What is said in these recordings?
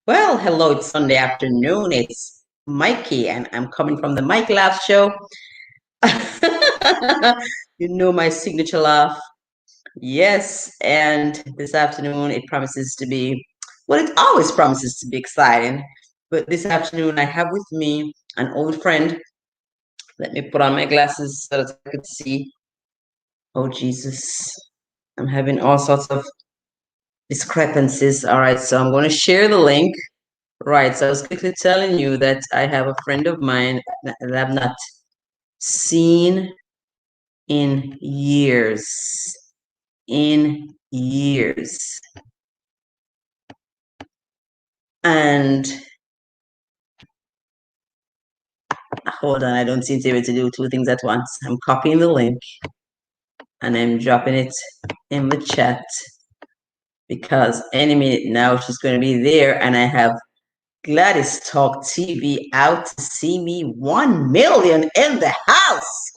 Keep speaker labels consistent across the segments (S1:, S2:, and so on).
S1: Well, hello, it's Sunday afternoon. It's Mikey, and I'm coming from the Mike Laugh Show. You know my signature laugh. Yes, and this afternoon it promises to be, well, it always promises to be exciting. But this afternoon I have with me an old friend. Let me put on my glasses so that I could see. Oh, Jesus. I'm having all sorts of discrepancies. All right, so I'm going to share the link. Right, so I was quickly telling you that I have a friend of mine that I've not seen in years. In years. And hold on, I don't seem to be able to do two things at once. I'm copying the link and I'm dropping it in the chat because any minute now she's going to be there, and I have Gladys Talk TV out to see me 1 million in the house.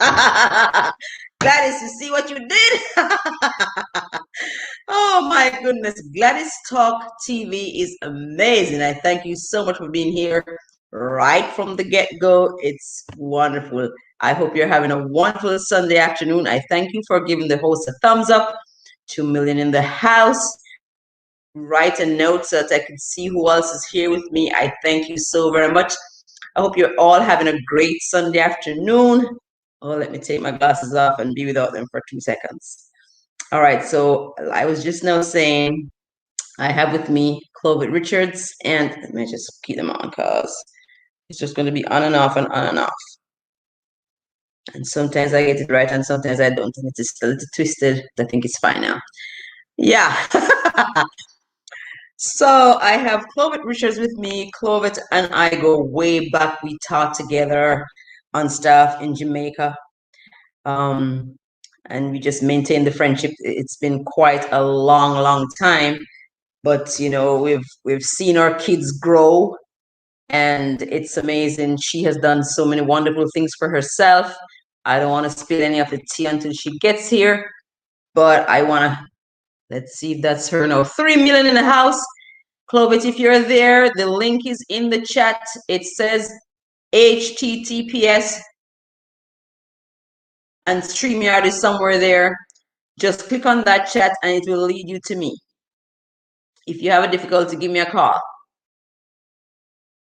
S1: Gladys, you see what you did? Oh my goodness. Gladys Talk TV is amazing. I thank you so much for being here right from the get-go. It's wonderful. I hope you're having a wonderful Sunday afternoon. I thank you for giving the host a thumbs up. 2 million in the house. Write a note so that I can see who else is here with me. I thank you so very much. I hope you're all having a great Sunday afternoon. Oh, let me take my glasses off and be without them for 2 seconds. All right, so I was just now saying I have with me Clovet Richards, and let me just keep them on because it's just going to be on and off and on and off. And sometimes I get it right and sometimes I don't, and it is a little twisted. I think it's fine now. Yeah. So I have Clovet Richards with me. Clovet and I go way back. We taught together on staff in Jamaica. And we just maintain the friendship. It's been quite a long, long time. But you know, we've seen our kids grow, and it's amazing. She has done so many wonderful things for herself. I don't want to spill any of the tea until she gets here, but I want to, let's see if that's her now. 3 million in the house. Clovet, if you're there, the link is in the chat. It says HTTPS, and StreamYard is somewhere there. Just click on that chat and it will lead you to me. If you have a difficulty, give me a call.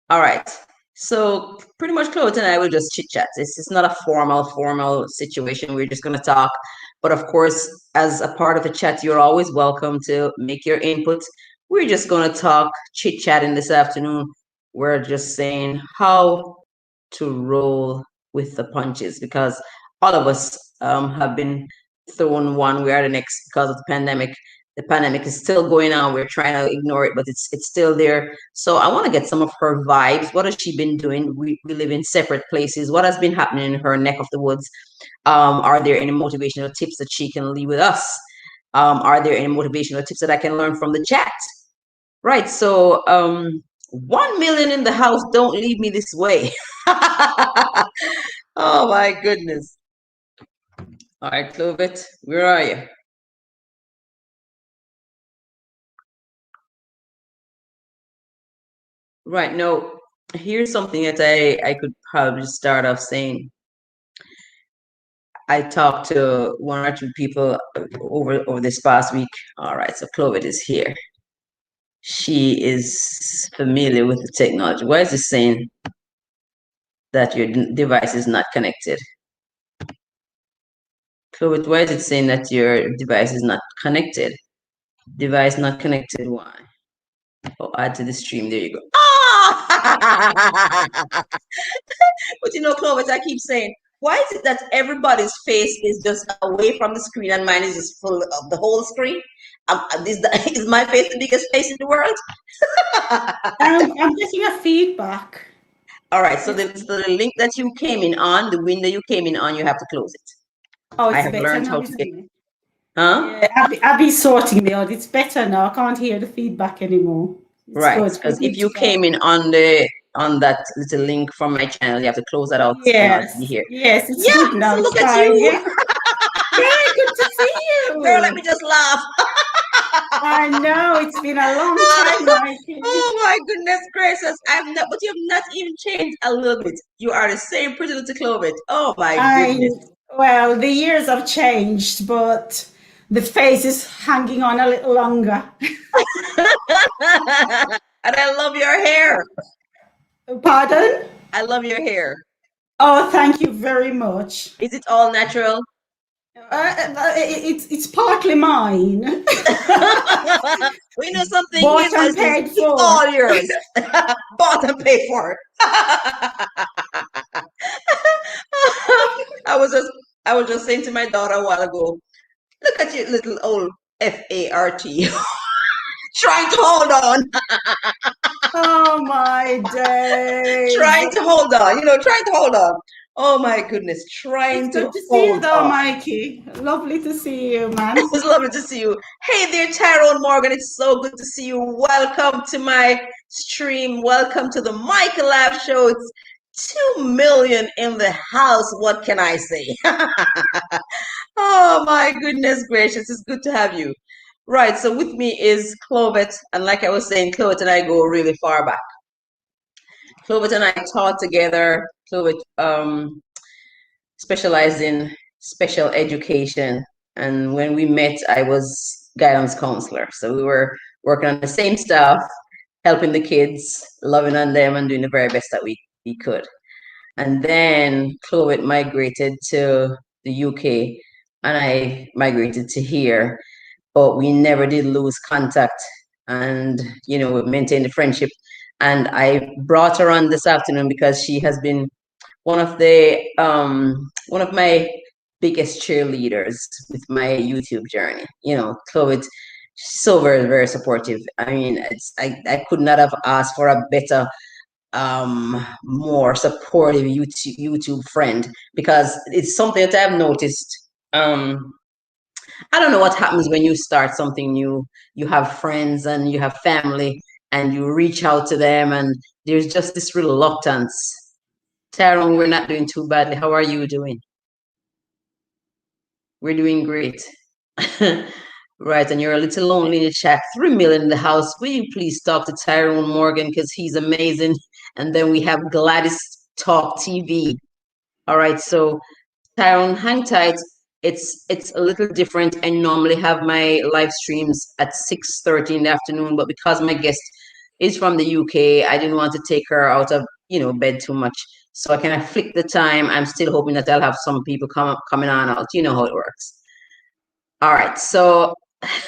S1: All right. So pretty much Clovet and I will just chit chat. This is not a formal situation. We're just going to talk. But of course, as a part of the chat, you're always welcome to make your input. We're just going to talk chit chatting this afternoon. We're just saying how to roll with the punches, because all of us have been thrown one way or the next because of the pandemic. The pandemic is still going on. We're trying to ignore it, but it's still there. So I want to get some of her vibes. What has she been doing? We live in separate places. What has been happening in her neck of the woods? Are there any motivational tips that she can leave with us? Are there any motivational tips that I can learn from the chat? Right. So 1 million in the house. Don't leave me this way. Oh my goodness. All right, Clovet, where are you? Right. No, here's something that I could probably start off saying. I talked to one or two people over this past week. All right, so Clovet is here. She is familiar with the technology. Why is it saying that your device is not connected? Clovet, why is it saying that your device is not connected? Device not connected, why? Oh, add to the stream, there you go. Ah! But you know, Clovis, I keep saying, why is it that everybody's face is just away from the screen and mine is just full of the whole screen? Is my face the biggest face in the world?
S2: I'm getting a feedback.
S1: All right, so the link that you came in on, the window you came in on, you have to close it.
S2: Oh, it's
S1: I have
S2: better
S1: learned
S2: now,
S1: how to
S2: isn't
S1: get.
S2: it?
S1: Huh?
S2: Yeah, Abby sorting me out. It's better now. I can't hear the feedback anymore. It's
S1: Right,
S2: good.
S1: because if you came in on that little link from my channel, you have to close that out in order to be here.
S2: Yes, it's
S1: Yeah,
S2: good now.
S1: so
S2: It's
S1: look at
S2: fine.
S1: you.
S2: Yeah. Yeah, good to see you.
S1: Girl, let me just laugh.
S2: I know it's been a long time, Mikey.
S1: Oh my goodness gracious. I'm not, but you have not even changed a little bit. You are the same pretty little Clovet. Oh my
S2: I
S1: goodness.
S2: well, the years have changed, but the face is hanging on a little longer.
S1: And I love your hair.
S2: Pardon?
S1: I love your hair.
S2: Oh, thank you very much.
S1: Is it all natural?
S2: It's partly mine,
S1: We know something here,
S2: bought
S1: so
S2: and paid
S1: it's
S2: for.
S1: all yours. Bought and paid for. I was just I was just saying to my daughter a while ago, look at your little old FART trying to hold on,
S2: Oh my days.
S1: trying to hold on, trying to hold on. Oh my goodness,
S2: It's
S1: trying to
S2: good to see you
S1: hold
S2: though,
S1: on.
S2: Mikey. Lovely to see you, man.
S1: It's lovely to see you. Hey there, Tyrone Morgan. It's so good to see you. Welcome to my stream. Welcome to the Michael Lab Show. It's 2 million in the house. What can I say? Oh my goodness gracious. It's good to have you. Right. So with me is Clovet. And like I was saying, Clovet and I go really far back. Clovet and I taught together. Clovet specialized in special education. And when we met, I was guidance counselor. So we were working on the same stuff, helping the kids, loving on them, and doing the very best that we could. And then Clovet migrated to the UK, and I migrated to here. But we never did lose contact, and we maintained the friendship. And I brought her on this afternoon because she has been one of my biggest cheerleaders with my YouTube journey. Chloe, so very, very supportive. I mean, I could not have asked for a better, more supportive YouTube friend, because it's something that I've noticed. I don't know what happens when you start something new. You have friends and you have family, and you reach out to them, and there's just this reluctance. Tyrone, we're not doing too badly. How are you doing? We're doing great. Right, and you're a little lonely in the chat. 3 million in the house. Will you please talk to Tyrone Morgan, because he's amazing? And then we have Gladys Talk TV. All right, so Tyrone, hang tight. It's a little different. I normally have my live streams at 6:30 in the afternoon, but because my guest is from the UK, I didn't want to take her out of bed too much. So I kind of flick the time. I'm still hoping that I'll have some people coming on out. You know how it works. All right, so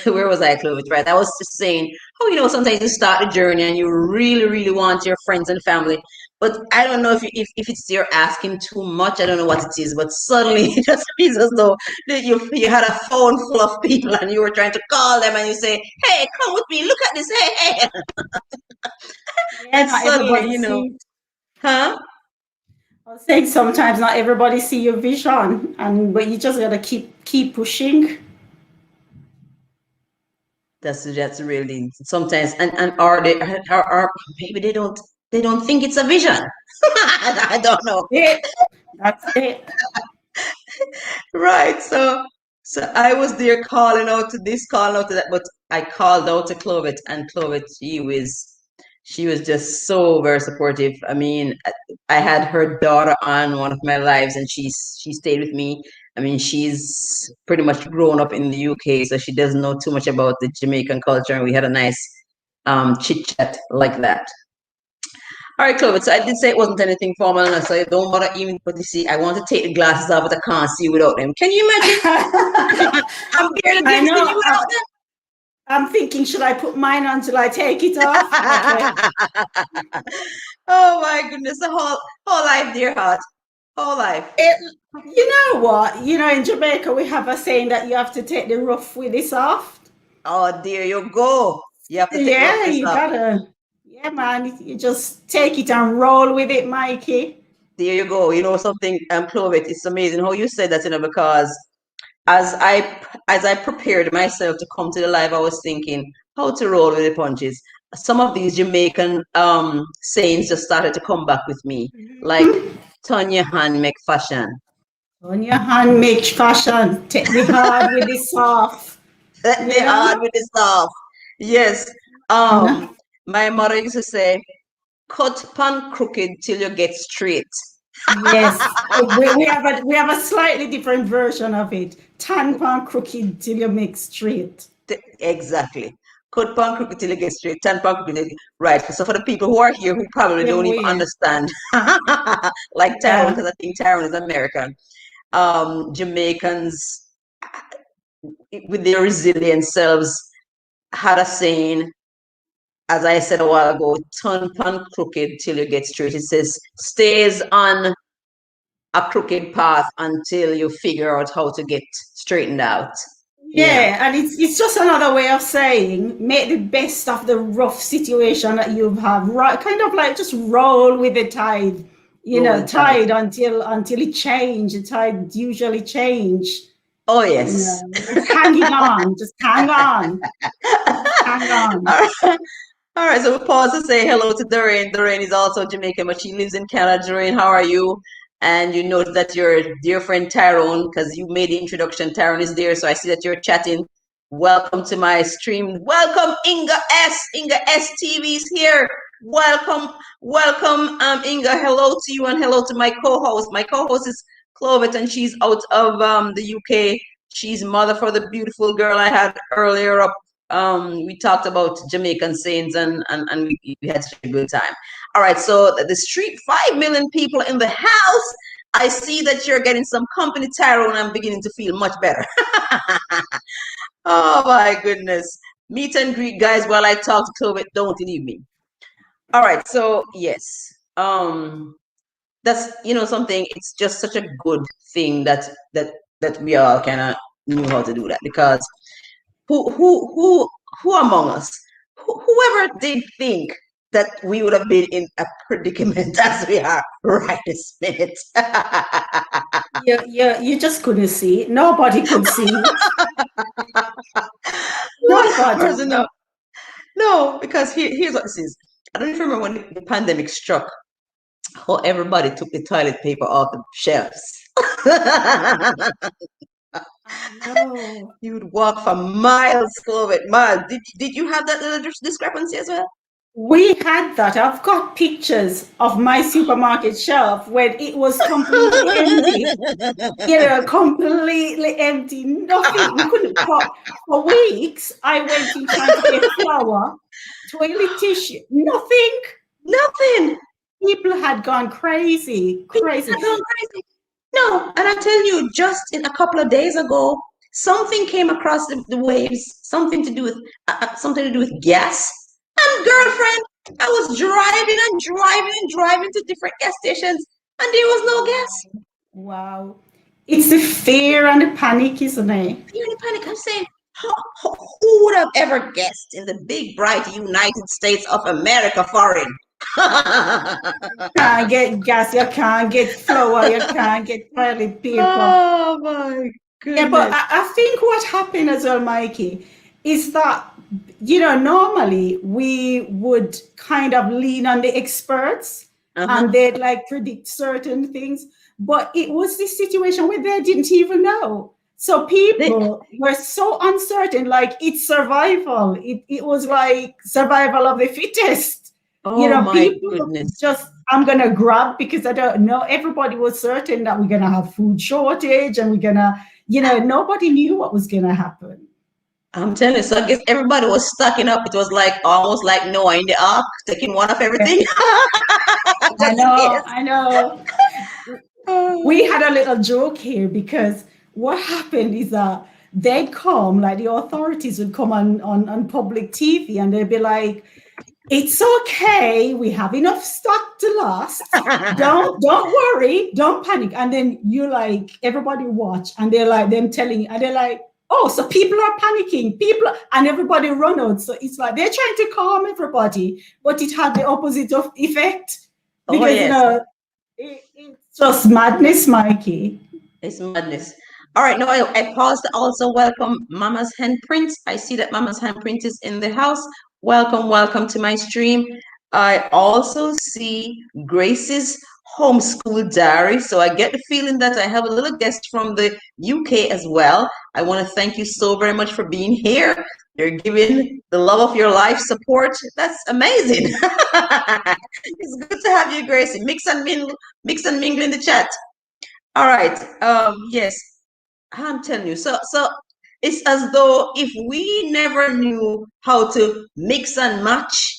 S1: where was I, Clovis? Right, I was just saying, oh, sometimes you start a journey and you really, really want your friends and family, but I don't know if it's you're asking too much. I don't know what it is, but suddenly it just feels as though that you had a phone full of people and you were trying to call them and you say, hey, come with me, look at this, hey.
S2: Yeah,
S1: And
S2: not
S1: suddenly,
S2: everybody see.
S1: huh?
S2: I was saying sometimes not everybody see your vision, and but you just gotta keep pushing.
S1: That's really sometimes, and are they are maybe they don't think it's a vision. I don't know.
S2: Yeah, that's it.
S1: Right. So I was there calling out to this, calling out to that, but I called out to Clovet, and Clovet, she was just so very supportive. I mean, I had her daughter on one of my lives, and she stayed with me. I mean, she's pretty much grown up in the UK, so she doesn't know too much about the Jamaican culture, and we had a nice chit chat like that. All right, Clovis. So I did say it wasn't anything formal, and so don't bother even. But you see, I want to take the glasses off, but I can't see without them. Can you imagine? I'm barely
S2: I
S1: glimpsing
S2: know.
S1: you without
S2: I'm thinking, should I put mine on till I take it off? Okay.
S1: them. Oh my goodness, the whole life, dear heart, whole life.
S2: You know what? In Jamaica we have a saying that you have to take the rough with the soft.
S1: Oh, there you go. You have to take the
S2: Yeah,
S1: roughness
S2: you
S1: off.
S2: gotta. Yeah, man. You just take it and roll with it, Mikey.
S1: There you go. You know something, Clovis. It's amazing how you said that, because as I prepared myself to come to the live, I was thinking how to roll with the punches. Some of these Jamaican sayings just started to come back with me, like turn your hand, make fashion.
S2: On your hand, make fashion. Take the hard with the soft.
S1: Let
S2: You
S1: the hard
S2: know?
S1: with the soft. Yes.
S2: No.
S1: My mother used to say, cut pan crooked till you get straight.
S2: Yes, we have a slightly different version of it. Tan pan crooked till you make straight.
S1: Exactly. Cut pan crooked till you get straight. Tan pan crooked. Right. So for the people who are here who probably
S2: Yeah,
S1: don't even
S2: we
S1: understand, like Tyrone,
S2: yeah.
S1: because I think Tyrone is American. Jamaicans with their resilient selves had a saying, as I said a while ago, turn pan crooked till you get straight. It says, stays on a crooked path until you figure out how to get straightened out. Yeah.
S2: Yeah, and it's just another way of saying make the best of the rough situation that you have. Right, kind of like just roll with the tide.
S1: Roll with the tide.
S2: Tide until it change. The tide usually change.
S1: Oh, yes.
S2: Just hanging on. Just hang on. Just hang on.
S1: All right. All right, so we pause to say hello to Doreen. Doreen is also Jamaican, but she lives in Canada. Doreen, how are you? And you note that your dear friend Tyrone, because you made the introduction, Tyrone is there, so I see that you're chatting. Welcome to my stream. Welcome, Inga S. Inga S TV is here. Welcome, welcome, Inga. Hello to you and hello to my co-host. My co-host is Clovet, and she's out of the UK. She's mother for the beautiful girl I had earlier up. We talked about Jamaican sayings and we had such a good time. All right, so the street, 5 million people in the house. I see that you're getting some company, Tyrone. I'm beginning to feel much better. Oh my goodness. Meet and greet, guys, while I talk to Clovet. Don't leave me. All right, so yes. That's something, it's just such a good thing that we all kind of knew how to do that, because who among us, whoever did think that we would have been in a predicament as we are right this minute?
S2: You just couldn't see it. Nobody could see it.
S1: Lord have
S2: Nobody.
S1: mercy, no. No, because here's what this is. I don't even remember when the pandemic struck, how everybody took the toilet paper off the shelves.
S2: I know.
S1: You would walk for miles, Clovet, miles. Did you have that little discrepancy as well?
S2: We had that. I've got pictures of my supermarket shelf when it was completely empty. Completely empty. Nothing. We couldn't for weeks. I went in trying to get flour, toilet tissue, nothing.
S1: Nothing.
S2: People had gone crazy,
S1: People
S2: crazy.
S1: had gone crazy. No, and I tell you, just in a couple of days ago, something came across the waves, something to do with gas. And girlfriend, I was driving and driving and driving to different gas stations, and there was no gas.
S2: Wow. It's the fear and the panic, isn't it?
S1: Fear and panic. I'm saying, who would have ever guessed in the big, bright United States of America, foreign?
S2: Can't get gas, you can't get flour, you can't get toilet paper.
S1: Oh my
S2: Yeah, but
S1: goodness.
S2: I think what happened as well, Mikey, is that, normally we would kind of lean on the experts and
S1: Uh-huh.
S2: they'd like predict certain things, but it was this situation where they didn't even know. So
S1: They,
S2: people were so uncertain, like it's survival. It was like survival of the fittest.
S1: oh my
S2: People
S1: goodness.
S2: just, I'm going to grab because I don't know. Everybody was certain that we're going to have food shortage and we're going to, nobody knew what was going to happen.
S1: I'm telling you, so I guess everybody was stocking up. It was like almost like Noah in the ark, taking one of
S2: Yeah,
S1: everything.
S2: I
S1: Just in
S2: know,
S1: case.
S2: I know. We
S1: Oh.
S2: had a little joke here because what happened is that they'd come, like the authorities would come on public TV and they'd be like, it's okay, we have enough stock to last. Don't worry, don't panic. And then you like everybody watch and they're like them telling and they're like, oh, so people are panicking, and everybody run out. So it's like they're trying to calm everybody, but it had the opposite of effect
S1: Oh
S2: because
S1: yes,
S2: it's just madness, Mikey.
S1: it's madness. All right, no, I paused to also welcome Mama's Handprint. I see that Mama's Handprint is in the house. Welcome, welcome to my stream. I also see Grace's homeschool diary. So I get the feeling that I have a little guest from the UK as well. I want to thank you so very much for being here. You're giving the love of your life support. That's amazing. It's good to have you, Gracie. Mix and mingle in the chat. All right. Yes, I'm telling you. So it's as though if we never knew how to mix and match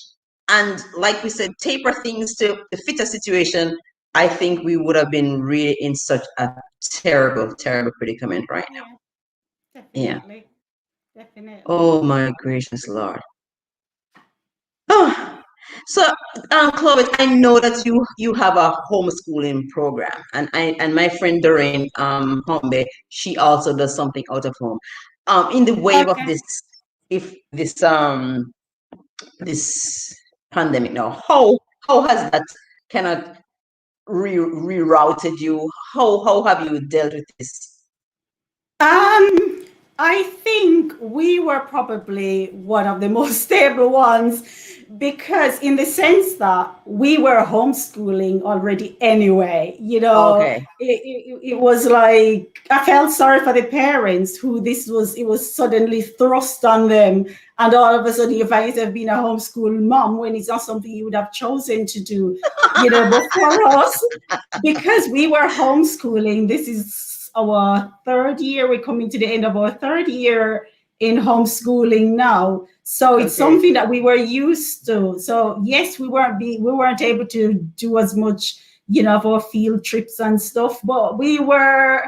S1: and, like we said, taper things to fit a situation, I think we would have been really in such a terrible, terrible predicament right
S2: Yeah,
S1: now. Yeah.
S2: definitely. Definitely.
S1: Oh my gracious Lord. Oh, so Clovis, I know that you have a homeschooling program, and my friend Doreen Hombe, she also does something out of home. In the wave of
S2: Okay.
S1: this, if this pandemic now, how has that kind of rerouted you? How have you dealt with this?
S2: I think we were probably one of the most stable ones because, in the sense that we were homeschooling already anyway,
S1: Okay.
S2: it was like I felt sorry for the parents who it was suddenly thrust on them. And all of a sudden, you find yourself being a homeschool mom when it's not something you would have chosen to do, but for us, because we were homeschooling, this is our third year. We're coming to the end of our third year in homeschooling now. So it's
S1: Okay.
S2: something that we were used to. So yes, we weren't able to do as much, for field trips and stuff, but we were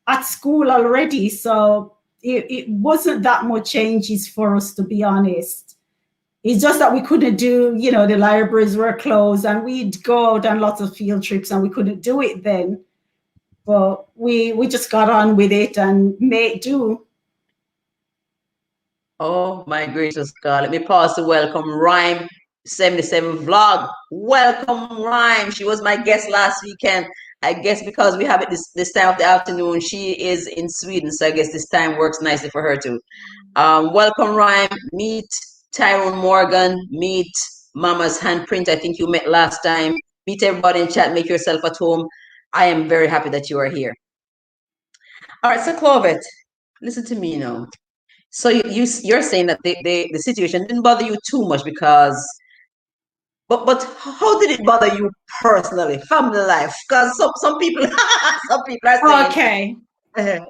S2: at school already. So it wasn't that much changes for us, to be honest. It's just that we couldn't do, the libraries were closed and we'd go out on lots of field trips and we couldn't do it then. But we just got on with it and made do.
S1: Oh my gracious God. Let me pause to welcome Rhyme 77 Vlog. Welcome, Rhyme. She was my guest last weekend. I guess because we have it this time of the afternoon, she is in Sweden. So I guess this time works nicely for her too. Welcome, Rhyme. Meet Tyrone Morgan. Meet Mama's Handprint. I think you met last time. Meet everybody in chat. Make yourself at home. I am very happy that you are here. All right, so Clovet, listen to me now. So you're saying that the situation didn't bother you too much because, but how did it bother you personally, family life? Because some people some people are saying,
S2: Okay.
S1: uh,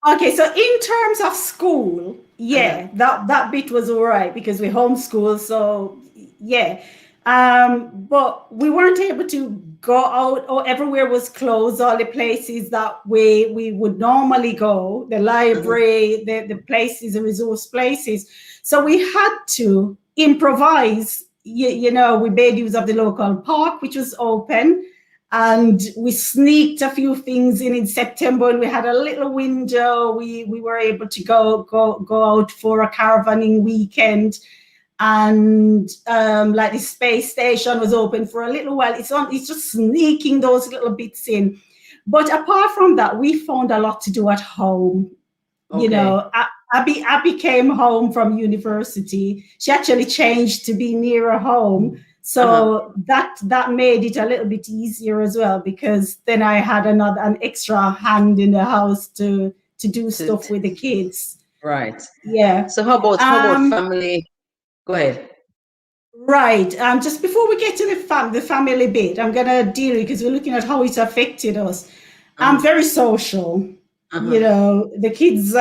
S2: Okay, so in terms of school,
S1: uh-huh,
S2: yeah, that bit was all right because we homeschool, so yeah. But we weren't able to go out, or everywhere was closed, all the places that we would normally go, the
S1: uh-huh,
S2: library, the places, the resource places. So we had to improvise. We made use of the local park, which was open, and we sneaked a few things in September, and we had a little window. We were able to go out for a caravanning weekend, and like the space station was open for a little while. It's just sneaking those little bits in. But apart from that, we found a lot to do at home.
S1: okay,
S2: Abby came home from university. She actually changed to be nearer home.
S1: uh-huh,
S2: So that made it a little bit easier as well, because then I had an extra hand in the house to do
S1: to,
S2: stuff with the kids.
S1: right.
S2: Yeah.
S1: So how about
S2: Um,
S1: family? Go ahead.
S2: right. Just before we get to the family bit, I'm gonna deal because we're looking at how it's affected us. I'm
S1: Uh-huh,
S2: very social.
S1: uh-huh,
S2: I know the kids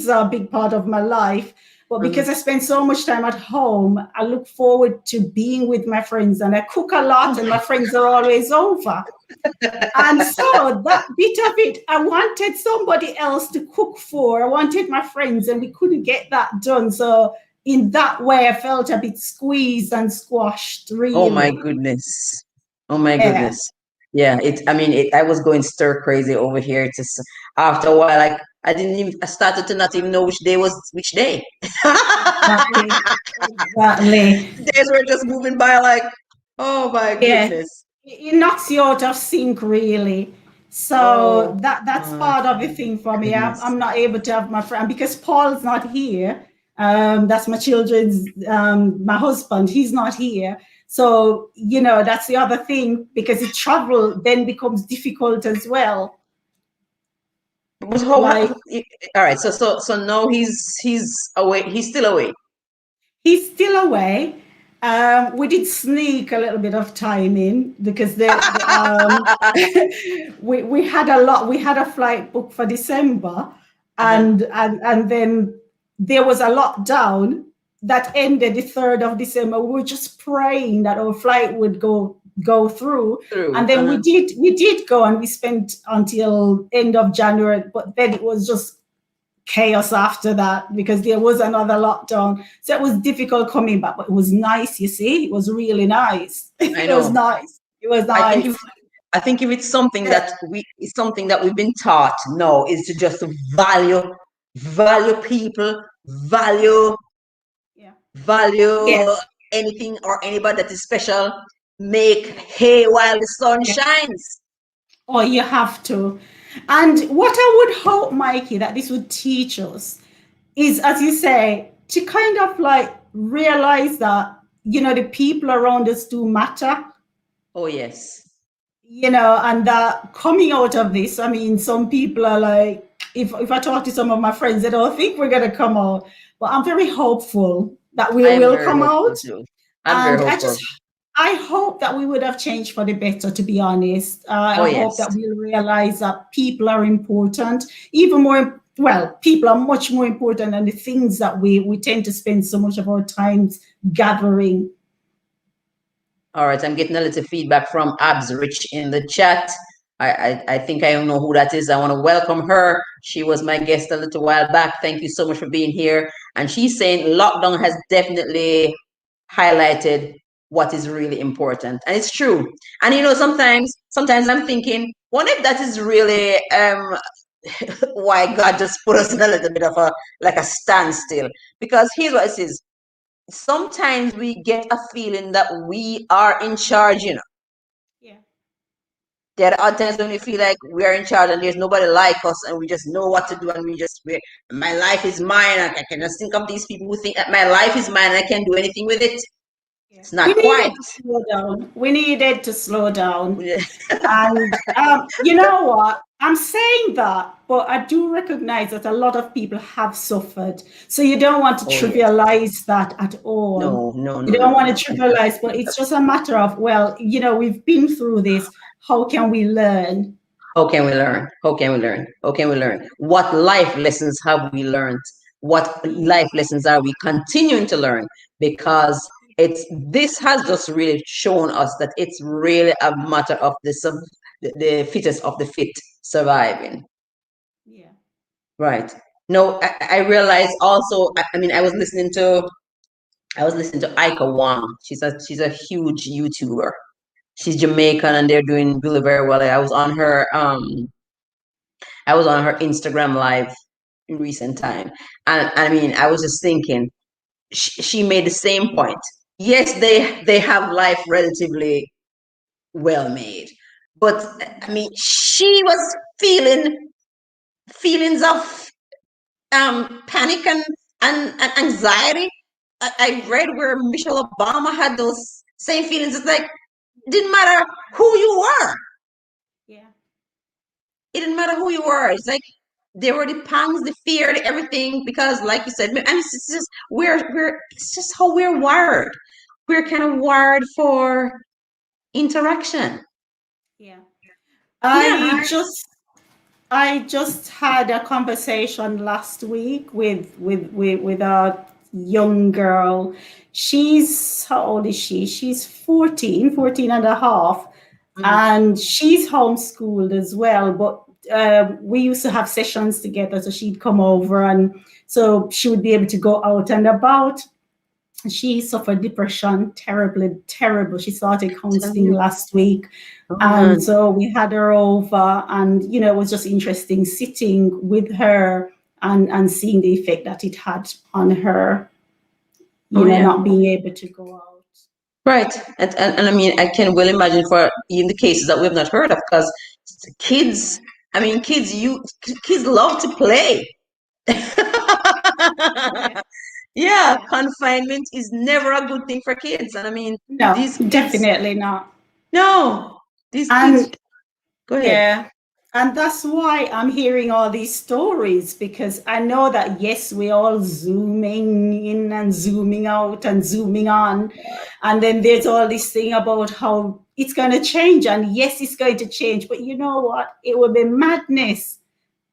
S2: are a big part of my life, but
S1: uh-huh.
S2: because I spend so much time at home, I look forward to being with my friends, and I cook a lot, and my friends are always over. And so that bit of it, I wanted somebody else to cook for. I wanted my friends, and we couldn't get that done. So in that way, I felt a bit squeezed and squashed,
S1: Oh my
S2: really.
S1: goodness. Oh my
S2: Yeah,
S1: goodness. Yeah, I mean, I was going stir crazy over here. After a while, like I started to not even know which day was which day.
S2: exactly. Exactly.
S1: Days were just moving by like, oh my
S2: Yeah.
S1: goodness.
S2: It knocks you out of sync, really. So
S1: Oh
S2: that's
S1: my
S2: part of the thing for me.
S1: goodness.
S2: I'm not able to have my friend because Paul's not here. That's my children's, my husband. He's not here. So, that's the other thing, because the travel then becomes difficult as well.
S1: But
S2: Like,
S1: all right, so now he's away. He's still away.
S2: he's still away. We did sneak a little bit of time in, because we had a lot. We had a flight booked for December,
S1: Uh-huh.
S2: and then there was a lockdown that ended the 3rd of December. We were just praying that our flight would go through, and
S1: Through.
S2: then
S1: Uh-huh.
S2: we did go, and we spent until end of January. But then it was just chaos after that, because there was another lockdown. So it was difficult coming back, but it was nice, you see. It was really nice.
S1: I
S2: It was
S1: know.
S2: nice. It was
S1: I think
S2: nice.
S1: I think if it's something
S2: Yeah.
S1: that it's something that we've been taught now is to just value people, value
S2: Yeah.
S1: value
S2: Yes.
S1: anything or anybody that is special. Make hay while the sun
S2: Yeah.
S1: shines.
S2: Oh, you have to. And what I would hope, Mikey, that this would teach us is, as you say, to kind of like realize that, the people around us do matter.
S1: Oh yes.
S2: And coming out of this, I mean, some people are like, if I talk to some of my friends, they don't think we're going to come out, but I'm very hopeful that we
S1: I am
S2: will
S1: very
S2: come
S1: hopeful
S2: out.
S1: too. I'm very
S2: And
S1: hopeful.
S2: I hope that we would have changed for the better, to be honest. I
S1: Oh
S2: hope
S1: yes.
S2: that we'll realize that people are important, even more. Well, people are much more important than the things that we tend to spend so much of our times gathering.
S1: All right, I'm getting a little feedback from Abs Rich in the chat. I think I know who that is. I want to welcome her. She was my guest a little while back. Thank you so much for being here. And she's saying lockdown has definitely highlighted what is really important. And it's true. And sometimes I'm thinking, what if that is really why God just put us in a little bit of a standstill? Because here's what it says. Sometimes we get a feeling that we are in charge.
S2: Yeah.
S1: There are times when we feel like we are in charge and there's nobody like us and we just know what to do and my life is mine. I can just think of these people who think that my life is mine and I can't do anything with it.
S2: Yeah.
S1: It's
S2: We
S1: not quite.
S2: needed to slow down. We needed to slow down. And you know what? I'm saying that, but I do recognize that a lot of people have suffered. So you don't want to
S1: Oh yes.
S2: trivialize that at all.
S1: No, no,
S2: You
S1: no,
S2: don't
S1: no,
S2: want
S1: no.
S2: to trivialize, but it's just a matter of, well, we've been through this. How can we learn?
S1: How can we learn? How can we learn? How can we learn? What life lessons have we learned? What life lessons are we continuing to learn? Because this has just really shown us that it's really a matter of the fittest of the fit surviving.
S2: Yeah.
S1: Right. No, I realized also. I mean, I was listening to Ika Wong. She's a huge YouTuber. She's Jamaican, and they're doing really very well. I was on her Instagram live in recent time, and I mean, I was just thinking, she made the same point. Yes, they have life relatively well made, but I mean, she was feeling feelings of panic and anxiety. I read where Michelle Obama had those same feelings. It's like it didn't matter who you were.
S2: Yeah.
S1: It didn't matter who you were. It's like there were the pangs, the fear, the everything, because like you said, and it's just it's just how we're wired. We're kind of wired for interaction.
S2: Yeah.
S1: Yeah.
S2: I just had a conversation last week with a young girl. How old is she? She's 14 and a half,
S1: Mhm.
S2: and she's homeschooled as well. But we used to have sessions together, so she'd come over, and so she would be able to go out and about. She suffered depression, terribly, terrible. She started counseling last week.
S1: Oh man.
S2: And so we had her over, and, it was just interesting sitting with her and seeing the effect that it had on her,
S1: Oh yeah.
S2: not being able to go out.
S1: Right. And I mean, I can well imagine for even the cases that we've not heard of, because kids, I mean, kids love to play.
S2: Yeah.
S1: Yeah,
S2: Yeah.
S1: confinement is never a good thing for kids. And I mean,
S2: No,
S1: these kids,
S2: definitely not.
S1: no, these kids,
S2: And
S1: go ahead.
S2: yeah, and that's why I'm hearing all these stories because I know that yes, we're all zooming in and zooming out and zooming on. And then there's all this thing about how it's going to change. And yes, it's going to change. But you know what? It would be madness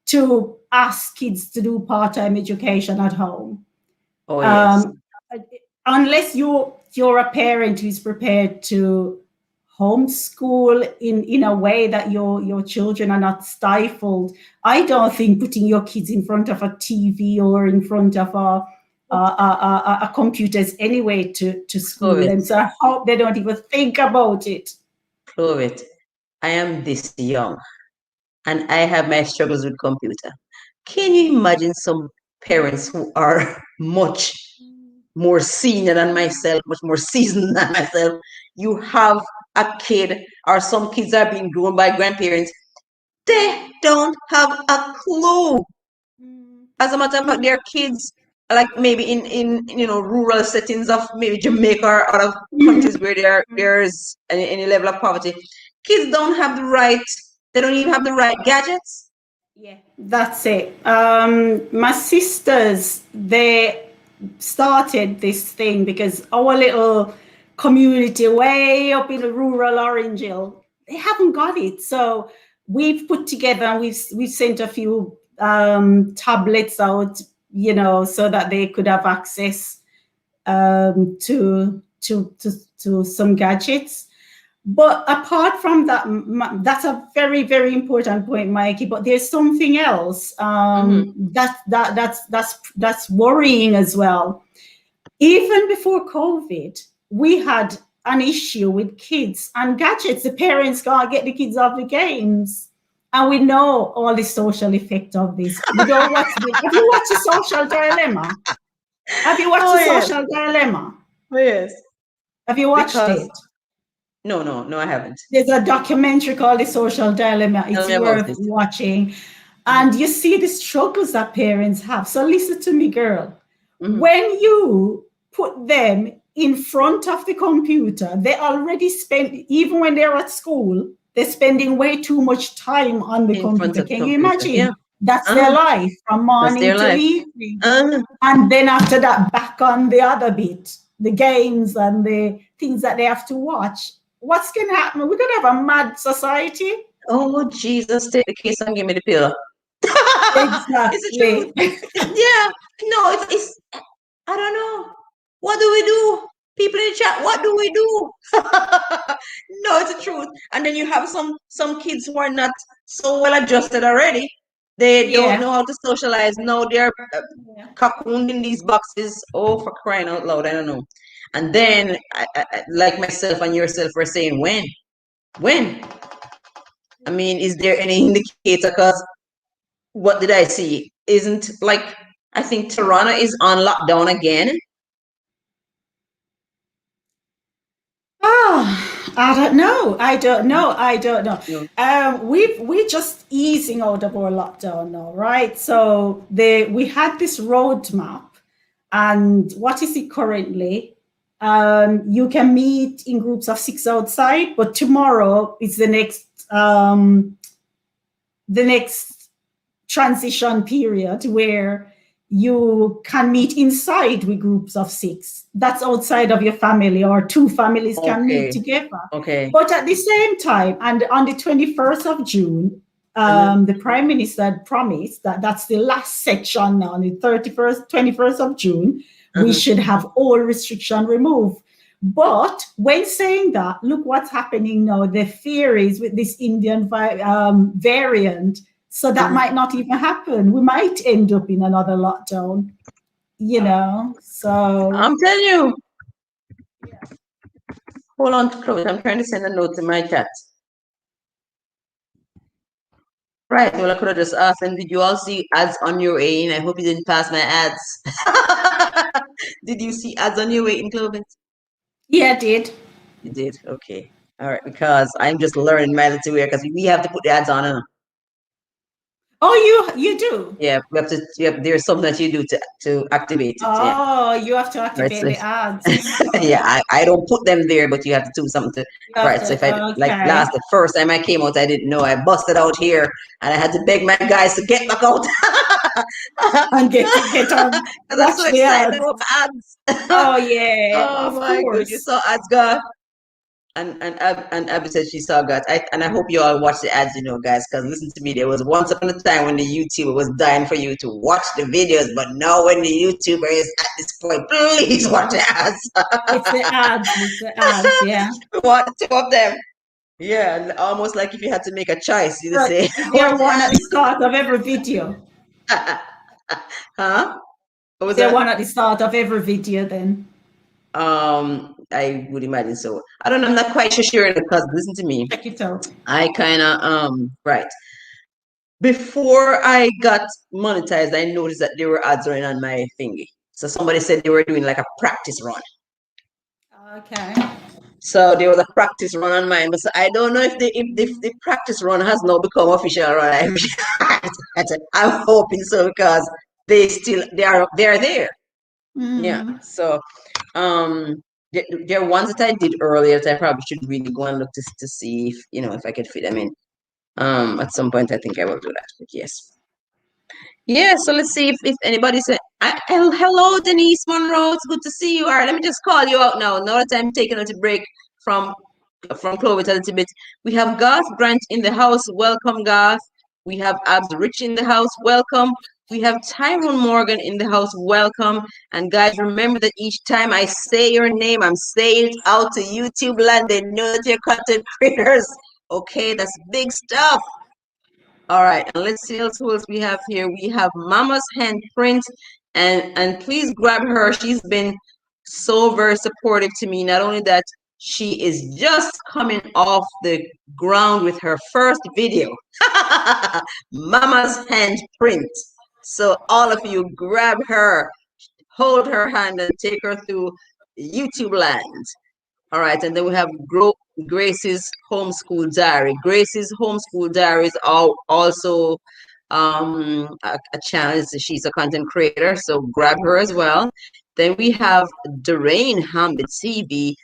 S2: to ask kids to do part-time education at home.
S1: Oh, yes.
S2: Um, unless you're a parent who's prepared to homeschool in a way that your children are not stifled. I don't think putting your kids in front of a TV or in front of a computer is any way to school
S1: Clovet,
S2: them. So I hope they don't even think about it.
S1: Clovet, I am this young and I have my struggles with computer. Can you imagine some parents who are much more senior than myself, much more seasoned than myself? You have a kid, or some kids are being grown by grandparents. They don't have a clue. As a matter of fact, their kids, like maybe in rural settings of maybe Jamaica or other countries where there's any level of poverty, kids don't have the right. They don't even have the right gadgets.
S2: Yeah, that's it. My sisters, they started this thing because our little community way up in the rural Orange Hill, they haven't got it. So we've put together and we've sent a few tablets out, so that they could have access to some gadgets. But apart from that, that's a very, very important point, Mikey. But there's something else
S1: Mm-hmm.
S2: that's worrying as well. Even before COVID, we had an issue with kids and gadgets. The parents can't get the kids off the games. And we know all the social effect of this. You know what's been, have you watched the social dilemma? Have you watched
S1: Oh
S2: the
S1: yes,
S2: social dilemma?
S1: oh yes.
S2: Have you watched
S1: Because
S2: it?
S1: no, I haven't.
S2: There's a documentary called The Social Dilemma.
S1: Tell
S2: It's
S1: me about
S2: worth
S1: it.
S2: watching.
S1: Mm-hmm.
S2: And you see the struggles that parents have. So listen to me, girl.
S1: Mm-hmm.
S2: When you put them in front of the computer, they already spend, even when they're at school, they're spending way too much time on the
S1: In front
S2: computer.
S1: of the
S2: Can you
S1: computer, yeah.
S2: imagine? That's their
S1: Uh-huh.
S2: life from
S1: That's
S2: morning
S1: their
S2: till
S1: life.
S2: evening.
S1: Uh-huh.
S2: And then after that, back on the other bit, the games and the things that they have to watch. What's going to happen? We're going to have a mad society.
S1: Oh Jesus, take the case and give me the pill. It's the truth.
S2: Exactly.
S1: Yeah. No, it's I don't know. What do we do? People in the chat, what do we do? No, it's the truth. And then you have some kids who are not so well adjusted already. They don't
S2: Yeah.
S1: know how to socialize. Now they're
S2: Yeah.
S1: cocooned in these boxes. Oh, for crying out loud, I don't know. And then, like myself and yourself were saying, when? When? I mean, is there any indicator? Because what did I see? Isn't like I think Toronto is on lockdown again.
S2: Oh, I don't know. I don't know. I don't know.
S1: No.
S2: We're just easing out of our lockdown now, right? So we had this roadmap, and what is it currently? You can meet in groups of 6 outside, but tomorrow is the next transition period where you can meet inside with groups of 6. That's outside of your family, or 2 families can meet
S1: Okay.
S2: together.
S1: Okay.
S2: But at the same time, and on the 21st of June,
S1: Uh-huh.
S2: the Prime Minister had promised that that's the last section now, on the 21st of June, we
S1: Uh-huh.
S2: should have all restriction removed. But when saying that, look what's happening now. The fear is with this Indian variant, so that
S1: Uh-huh.
S2: might not even happen. We might end up in another lockdown. So
S1: I'm telling you. Hold on, Chloe. I'm trying to send a note in my chat. Right. Well, I could have just asked them, did you all see ads on your way in? I hope you didn't pass my ads. Did you see ads on your way in, Clovis?
S2: yeah, I did.
S1: You did? Okay. All right. Because I'm just learning my little way because we have to put the ads on.
S2: you do.
S1: Yeah, we have to. There's something that you do to activate it. Yeah.
S2: Oh, you have to
S1: Right.
S2: activate
S1: So
S2: the ads.
S1: yeah, I don't put them there, but you have to do something to.
S2: You have
S1: Right. So
S2: to.
S1: if I like
S2: Okay.
S1: the first time I came out, I didn't know. I busted out here, and I had to beg my guys to get back out
S2: And get on,
S1: because I'm so
S2: watch the
S1: excited
S2: ads.
S1: about ads.
S2: Oh yeah,
S1: Oh
S2: of
S1: my good, you
S2: course.
S1: saw ads, God. And Abby said she saw God. I hope you all watch the ads, guys, because listen to me. There was once upon a time when the YouTuber was dying for you to watch the videos, but now when the YouTuber is at this point, please watch the ads.
S2: It's the ads. It's the ads. Yeah.
S1: We want the two of them. Yeah, almost like if you had to make a choice, you'd
S2: But
S1: say,
S2: is
S1: watch
S2: there
S1: the
S2: one at the
S1: ads.
S2: start of every video?
S1: Huh? What
S2: Is
S1: was
S2: there
S1: that?
S2: one at the start of every video then?
S1: I would imagine so. I don't know. I'm not quite so sure because listen to me.
S2: Check it out.
S1: I kind of right. Before I got monetized, I noticed that there were ads running on my thingy. So somebody said they were doing like a practice run.
S2: Okay.
S1: So there was a practice run on mine, but so I don't know if the practice run has now become official run. I'm hoping so because they're there. Yeah.
S2: Mm.
S1: So there are ones that I did earlier that I probably should really go and look to see if I could fit them in. At some point I think I will do that. But yes. Yeah, so let's see if anybody said, hello, Denise Monroe. It's good to see you. All right, let me just call you out now. Now that I'm taking a little break from Clovet a little bit. We have Garth Grant in the house. Welcome, Garth. We have Abs Rich in the house. Welcome. We have Tyrone Morgan in the house. Welcome. And guys, remember that each time I say your name, I'm saying it out to YouTube land. They know that you're content creators. Okay, that's big stuff. All right, and let's see who else we have here. We have Mama's Handprint, and please grab her. She's been so very supportive to me. Not only that, she is just coming off the ground with her first video. Mama's Handprint. So all of you grab her, hold her hand, and take her through YouTube land. All right, and then we have Grace's Homeschool Diary. Grace's Homeschool Diary is also a channel. She's a content creator, so grab her as well. Then we have Doreen Hamid TV.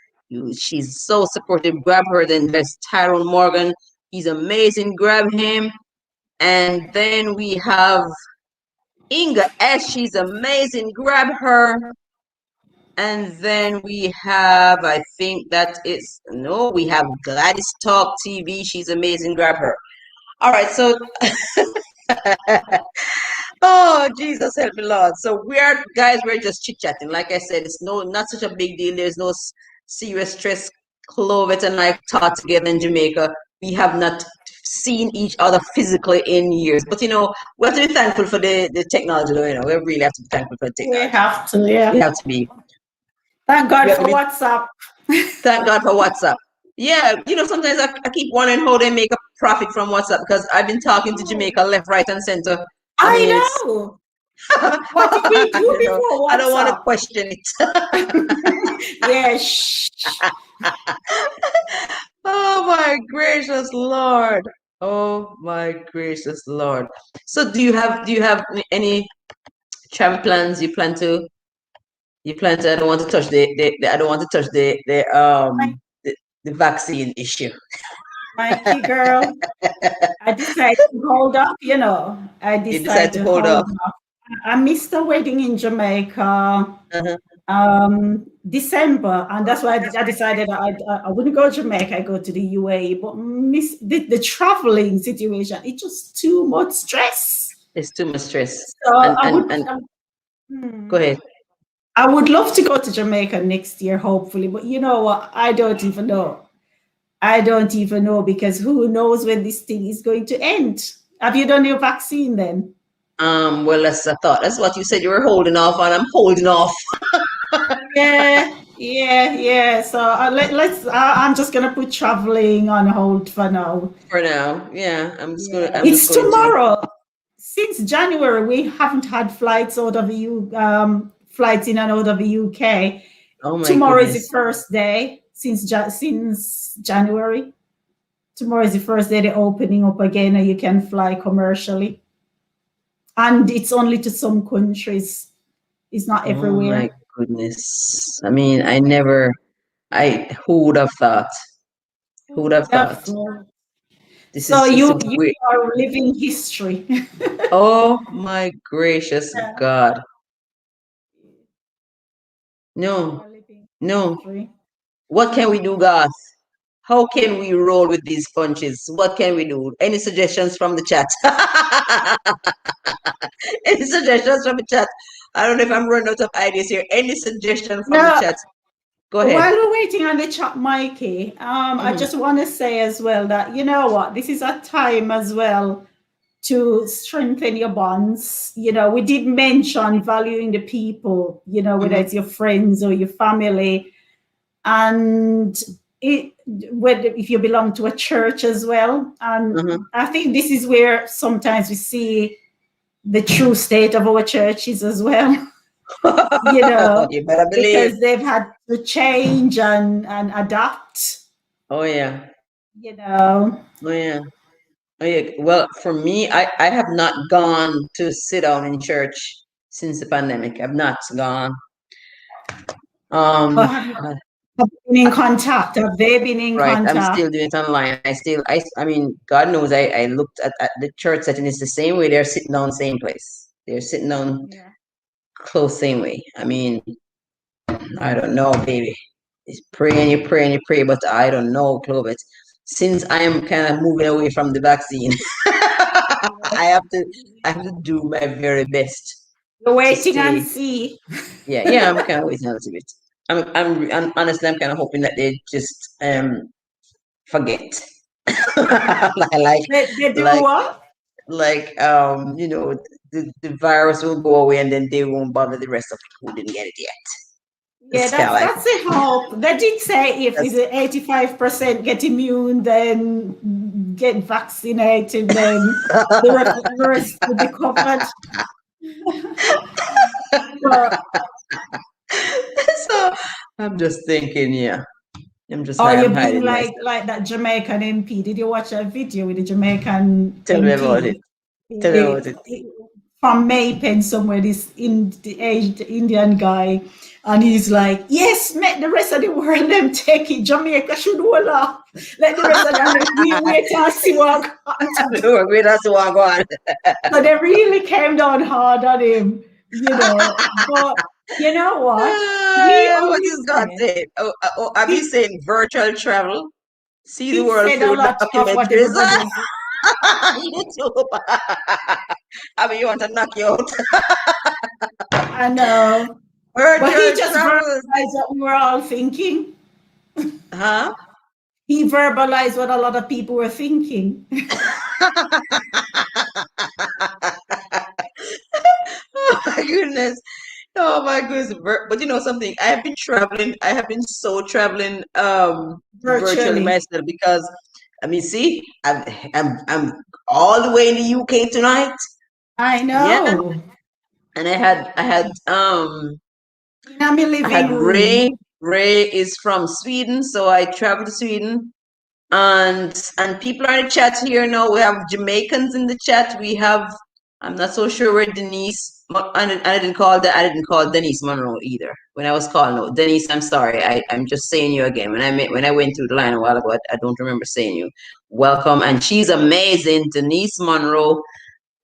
S1: She's so supportive. Grab her. Then there's Tyrone Morgan. He's amazing. Grab him. And then we have Inga S. She's amazing. Grab her. And then we have, I think that is, no, we have Gladys Talk TV. She's amazing. Grab her. All right. So, oh, Jesus help me, Lord. So we're just chit chatting. Like I said, it's not such a big deal. There's no serious stress. Clovet and I taught together in Jamaica. We have not seen each other physically in years. But, we have to be thankful for the technology, though. We really have to be thankful for the
S2: We
S1: technology.
S2: have to, yeah.
S1: We have to be.
S2: Thank God for WhatsApp.
S1: Thank God for WhatsApp. Yeah, sometimes I keep wondering how they make a profit from WhatsApp because I've been talking to Jamaica left, right, and center. I mean,
S2: I know. What did we do before WhatsApp?
S1: I don't want to question it.
S2: Yeah. Shh.
S1: Oh my gracious Lord. Oh my gracious Lord. So do you have any travel plans I don't want to touch I don't want to touch the vaccine issue.
S2: Mikey girl, I decided to hold up, I decided to hold up. I missed a wedding in Jamaica December, and that's why I decided I wouldn't go to Jamaica, I go to the UAE, but miss the traveling situation. It's just too much stress.
S1: It's too much stress.
S2: So
S1: go ahead.
S2: I would love to go to Jamaica next year, hopefully, but you know what? I don't even know. I don't even know because who knows when this thing is going to end. Have you done your vaccine then?
S1: Well, that's a thought. That's what you said you were holding off on. I'm holding off.
S2: Yeah. So I'm just gonna put traveling on hold for now.
S1: For now, yeah.
S2: It's tomorrow. Since January, we haven't had flights out of flights in and out of the UK.
S1: Oh my
S2: Tomorrow
S1: goodness.
S2: is the first day since January. Tomorrow is the first day they're opening up again and you can fly commercially. and it's only to some countries. It's not
S1: Oh my
S2: everywhere.
S1: goodness. I mean, who would have thought? Who would
S2: Who
S1: have
S2: would have
S1: thought?
S2: thought?
S1: This
S2: So
S1: is it's a
S2: you
S1: weird.
S2: are living history.
S1: Oh my gracious
S2: Yeah,
S1: God.
S2: you
S1: No,
S2: are living
S1: no.
S2: history.
S1: What can we do, guys? How can we roll with these punches? What can we do? Any suggestions from the chat? Any suggestions from the chat? I don't know if I'm running out of ideas here. Any suggestion from the
S2: Now,
S1: chat? Go
S2: while
S1: ahead.
S2: we're waiting on the chat, Mikey, I
S1: Mhm,
S2: just want to say as well that you know what, this is a time as well to strengthen your bonds. We did mention valuing the people, whether
S1: mhm,
S2: it's your friends or your family, and whether if you belong to a church as well. And
S1: mhm.
S2: I think this is where sometimes we see the true state of our churches as well.
S1: You better believe.
S2: Because they've had to change and adapt,
S1: Oh yeah.
S2: you know.
S1: Oh yeah. Oh yeah. Well, for me, I have not gone to sit down in church since the pandemic. I've not gone.
S2: But
S1: Um,
S2: have you been in contact? Have they been in
S1: right. I'm
S2: contact?
S1: still doing it online. I mean, God knows I looked at the church setting. It's the same way. They're sitting down same place. They're sitting down
S2: Yeah.
S1: close same way. I mean, I don't know, baby. It's pray and you pray and you pray, but I don't know, Clovet. Since I am kind of moving away from the vaccine,
S2: Yeah.
S1: I have to do my very best
S2: You're
S1: to
S2: waiting and
S1: stay.
S2: see.
S1: Yeah, I'm kind of waiting a little bit. I'm honestly, I'm kind of hoping that they just forget, like
S2: They do
S1: like
S2: what?
S1: the virus will go away and then they won't bother the rest of people who didn't get it yet.
S2: Yeah,
S1: It's kind of like
S2: that's a hope. They did say if
S1: that's
S2: is it 85% get immune, then get vaccinated, then the rest will be covered. But
S1: so I'm just thinking, yeah.
S2: or
S1: I'm
S2: you're being
S1: hiding
S2: like that Jamaican MP. Did you watch that video with the Jamaican
S1: Tell me about it.
S2: MP?
S1: Tell me about it.
S2: From Maypen somewhere, this in the aged Indian guy, and he's like, "Yes, make the rest of the world them take it. Jamaica should roll off. Let the rest of them we wait and see what happens."
S1: Wait, that's the one go on.
S2: So they really came down hard on him, But you know what? He
S1: What
S2: only
S1: is God
S2: said
S1: saying? Have you
S2: he
S1: saying virtual travel? See the
S2: he
S1: world
S2: said a
S1: through
S2: lot of what
S1: documentaries.
S2: everybody was.
S1: YouTube. I mean, you want to knock you out.
S2: I know, but he
S1: Virtual
S2: just
S1: travel.
S2: verbalized what we were all thinking.
S1: Huh?
S2: He verbalized what a lot of people were thinking.
S1: Oh my goodness. Oh my goodness. But you know something? I have been traveling. I have been so traveling virtually
S2: Virtually.
S1: myself because I mean, see, I'm all the way in the UK tonight.
S2: I
S1: Yeah.
S2: know.
S1: And
S2: In my
S1: I had
S2: living room.
S1: Ray. Ray is from Sweden, so I traveled to Sweden. And people are in the chat here now. We have Jamaicans in the chat. We have I'm not so sure where Denise. I didn't call Denise Monroe either. When I was calling out Denise, I'm sorry. I'm just saying you again. When I went through the line a while ago, I don't remember saying you. Welcome, and she's amazing, Denise Monroe.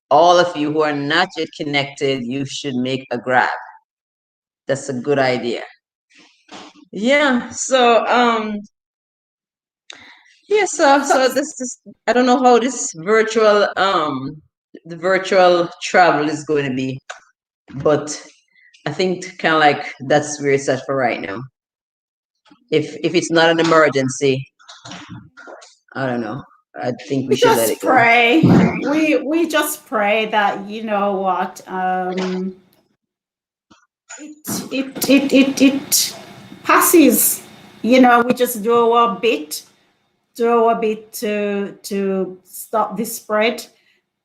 S1: All of you who are not yet connected, you should make a grab. That's a good idea. Yeah. So this I don't know how this virtual the virtual travel is going to be, but I think kind of like that's where it's at for right now. If it's not an emergency, I don't know. I think we
S2: We
S1: should let it
S2: just
S1: go.
S2: pray. We just pray that you know what it passes. We just do our bit to stop this spread.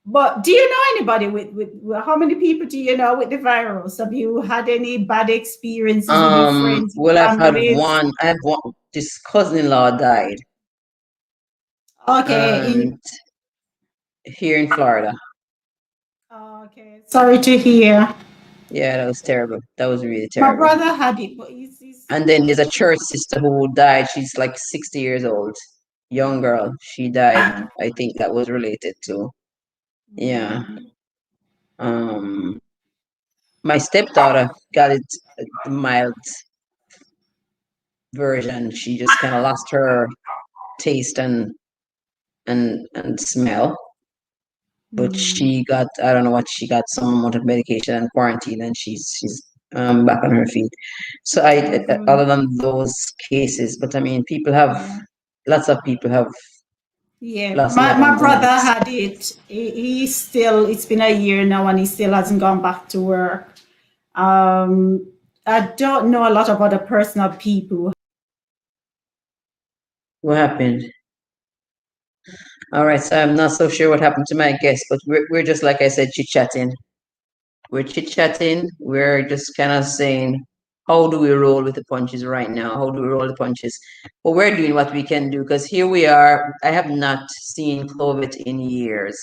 S2: But do you know anybody with how many people do you know with the virus? Have you had any bad experiences with your friends,
S1: Well,
S2: your families?
S1: I have one. This cousin-in-law died,
S2: Okay,
S1: and here in Florida.
S2: Okay. Sorry to hear.
S1: Yeah, that was terrible. That was really
S2: My
S1: terrible.
S2: brother had it, but
S1: And then there's a church sister who died. She's like 60 years old. Young girl. She died. I think that was related to. Yeah. Um, my stepdaughter got it the mild version. She just kind of lost her taste and smell. But she got, I don't know what she got, some amount of medication and quarantine, and she's back on her feet. So other than those cases, but I mean, people have lots of people have
S2: Yeah,
S1: lost
S2: my
S1: loved
S2: brother
S1: ones.
S2: had it. He's still, it's been a year now and he still hasn't gone back to work. I don't know a lot of other personal people.
S1: What happened? All right, so I'm not so sure what happened to my guest, but we're just like I said, chit-chatting. We're chit-chatting. We're just kind of saying, how do we roll with the punches right now? How do we roll the punches? Well, we're doing what we can do because here we are. I have not seen Clovet in years.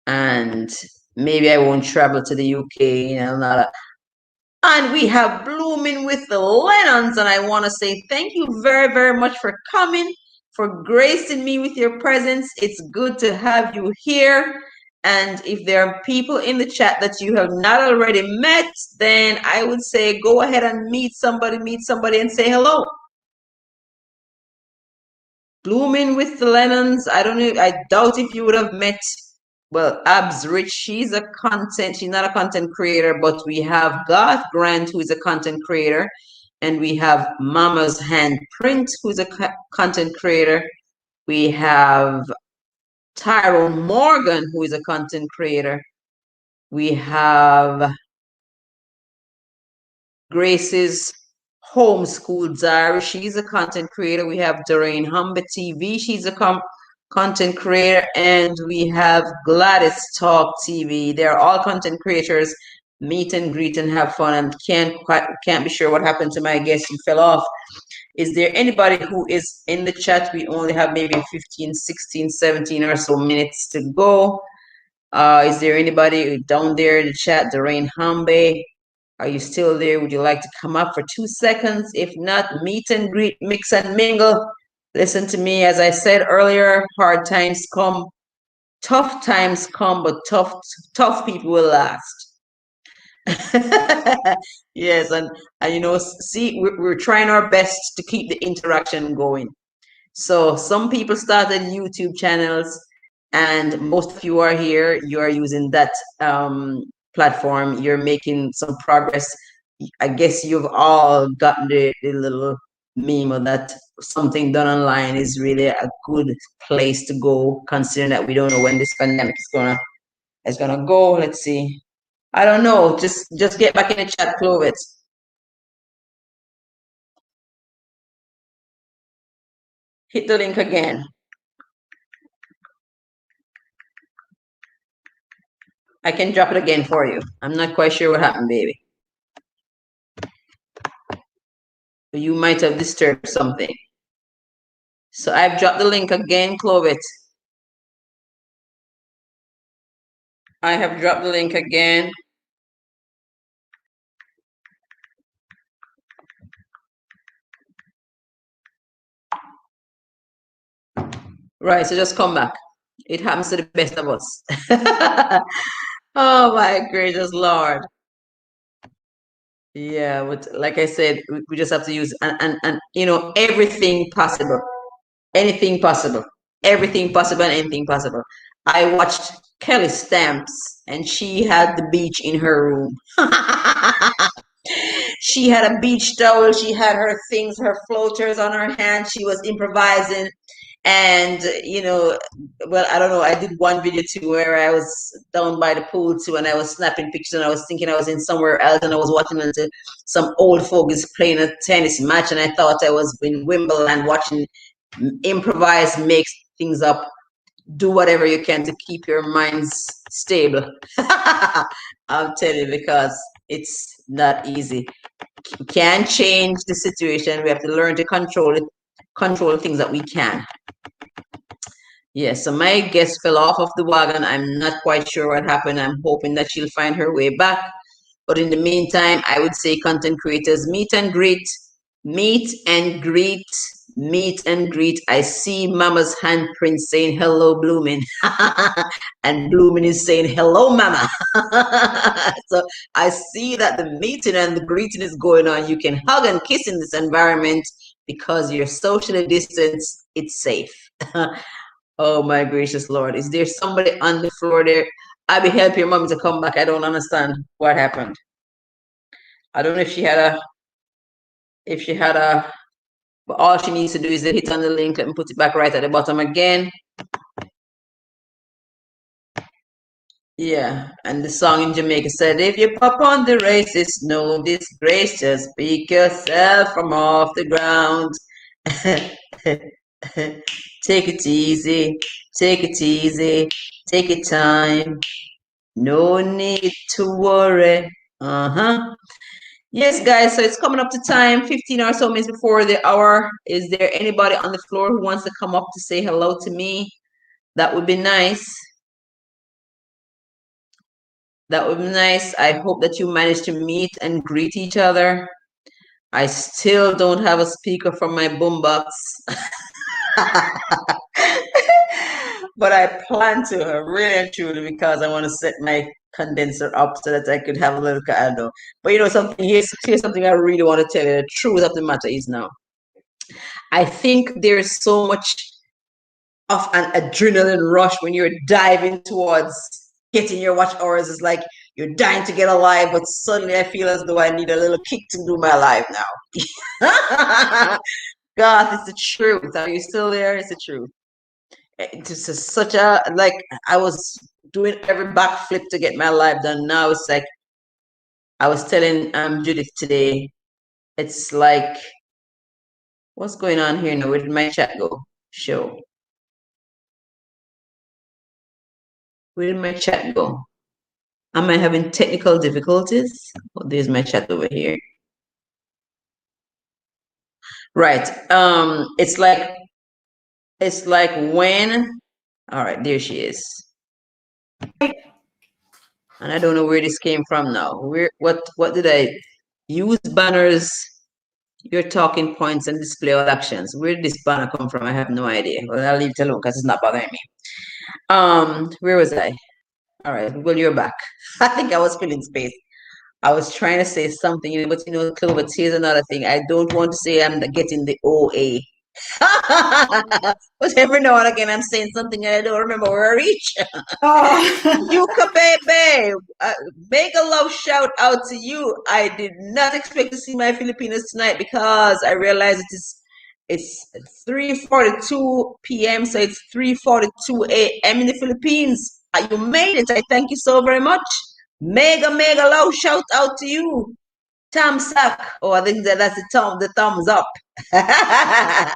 S1: And maybe I won't travel to the UK and not. And we have Blooming with the Lennons. And I want to say thank you very, very much for coming, for gracing me with your presence. It's good to have you here. And if there are people in the chat that you have not already met, then I would say go ahead and meet somebody and say hello. Blooming with the Lennons. I don't know. I doubt if you would have met, well, Abs Rich. She's not a content creator, but we have Garth Grant, who is a content creator. And we have Mama's Handprint, who's a content creator. We have Tyrone Morgan, who is a content creator. We have Grace's Homeschool Diary. She's a content creator. We have Doreen Humber TV. She's a content creator. And we have Gladys Talk TV. They're all content creators. Meet and greet and have fun. And can't be sure what happened to my guest. He fell off. Is there anybody who is in the chat? We only have maybe 15, 16, 17 or so minutes to go. Is there anybody down there in the chat? Doreen Hambe, are you still there? Would you like to come up for 2 seconds? If not, meet and greet, mix and mingle. Listen to me, as I said earlier, hard times come, tough times come, but tough people will last. Yes, and you know, see, we're trying our best to keep the interaction going. So some people started YouTube channels, and most of you are here. You are using that platform. You're making some progress. I guess you've all gotten the little meme of that something done online is really a good place to go, considering that we don't know when this pandemic is gonna go. Let's see. I don't know. Just get back in the chat, Clovet. Hit the link again. I can drop it again for you. I'm not quite sure what happened, baby. You might have disturbed something. So I've dropped the link again, Clovet. I have dropped the link again. Right, so just come back. It happens to the best of us. Oh my gracious Lord. Yeah, but like I said, we just have to use and you know, everything possible. Anything possible. Everything possible and anything possible. I watched Kelly Stamps and she had the beach in her room. She had a beach towel, she had her things, her floaters on her hand, she was improvising. And you know, well, I don't know, I did one video too where I was down by the pool too and I was snapping pictures and I was thinking I was in somewhere else and I was watching until some old fogies playing a tennis match and I thought I was in Wimbledon watching improvise, make things up, do whatever you can to keep your minds stable. I'm telling you, because it's not easy. We can't change the situation. We have to learn to control it, control the things that we can. Yeah, so my guest fell off of the wagon. I'm not quite sure what happened. I'm hoping that she'll find her way back. But in the meantime, I would say content creators meet and greet, meet and greet, meet and greet. I see Mama's handprint saying hello, Blooming. And Blooming is saying hello, Mama. So I see that the meeting and the greeting is going on. You can hug and kiss in this environment because you're socially distanced. It's safe. Oh my gracious Lord. Is there somebody on the floor there? I'll be helping your mommy to come back. I don't understand what happened. I don't know if she had a, but all she needs to do is to hit on the link. Let me put it back right at the bottom again. Yeah, and the song in Jamaica said, if you pop on the race, it's no disgrace. Just pick yourself from off the ground. Take it easy, take it easy, take your time. No need to worry. Uh-huh. Yes, guys, so it's coming up to time, 15 or so minutes before the hour. Is there anybody on the floor who wants to come up to say hello to me? That would be nice. That would be nice. I hope that you managed to meet and greet each other. I still don't have a speaker from my boombox. But I plan to, really and truly, because I want to set my condenser up so that I could have a little candle. But you know something, here's something I really want to tell you. The truth of the matter is now, I think there's so much of an adrenaline rush when you're diving towards getting your watch hours. It's like you're dying to get alive, but suddenly I feel as though I need a little kick to do my life now. God, it's the truth. Are you still there? It's the truth. It's just such a, like, I was doing every backflip to get my life done. Now it's like I was telling Judith today, it's like, what's going on here now? Where did my chat go? Show. Where did my chat go? Am I having technical difficulties? Oh, there's my chat over here. Right. It's like when, all right, there she is. And I don't know where this came from now. What did I use? Banners, your talking points, and display all actions. Where did this banner come from? I have no idea. Well, I'll leave it alone because it's not bothering me. Where was I? All right, well, you're back. I think I was filling space. I was trying to say something, but Clovet, here's another thing. I don't want to say I'm getting the OA. But every now and again, I'm saying something and I don't remember where I reach. Yuka baby, make a love shout out to you. I did not expect to see my Filipinos tonight because I realized it's 3:42 p.m. So it's 3:42 a.m. in the Philippines. You made it. I thank you so very much. Mega love shout out to you. Thumbs up. Oh, I think that's the thumbs up. I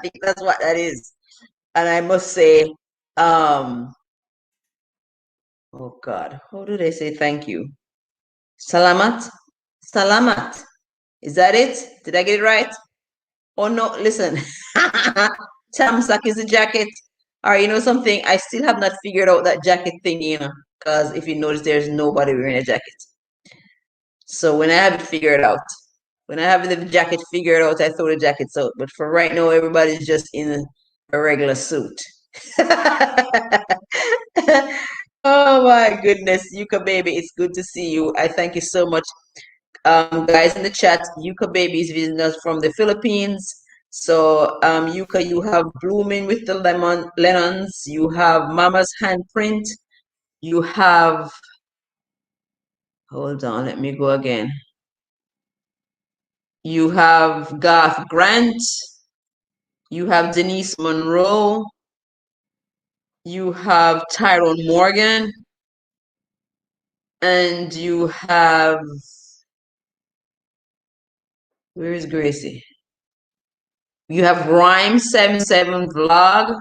S1: think that's what that is. And I must say, oh God, how do they say thank you? Salamat? Salamat. Is that it? Did I get it right? Oh no, listen. Tamsak is a jacket. All right, you know something? I still have not figured out that jacket thing, because if you notice, there's nobody wearing a jacket. So when I have it figured out, when I have the jacket figured out, I throw the jackets out. But for right now, everybody's just in a regular suit. Oh my goodness, Yuka baby, it's good to see you. I thank you so much. Guys in the chat, Yuka baby is visiting us from the Philippines. So Yuka, you have blooming with the lemons, you have Mama's handprint, you have, hold on, let me go again. You have Garth Grant, you have Denise Monroe, you have Tyrone Morgan, and you have, where is Gracie? You have Rhyme77 Vlog.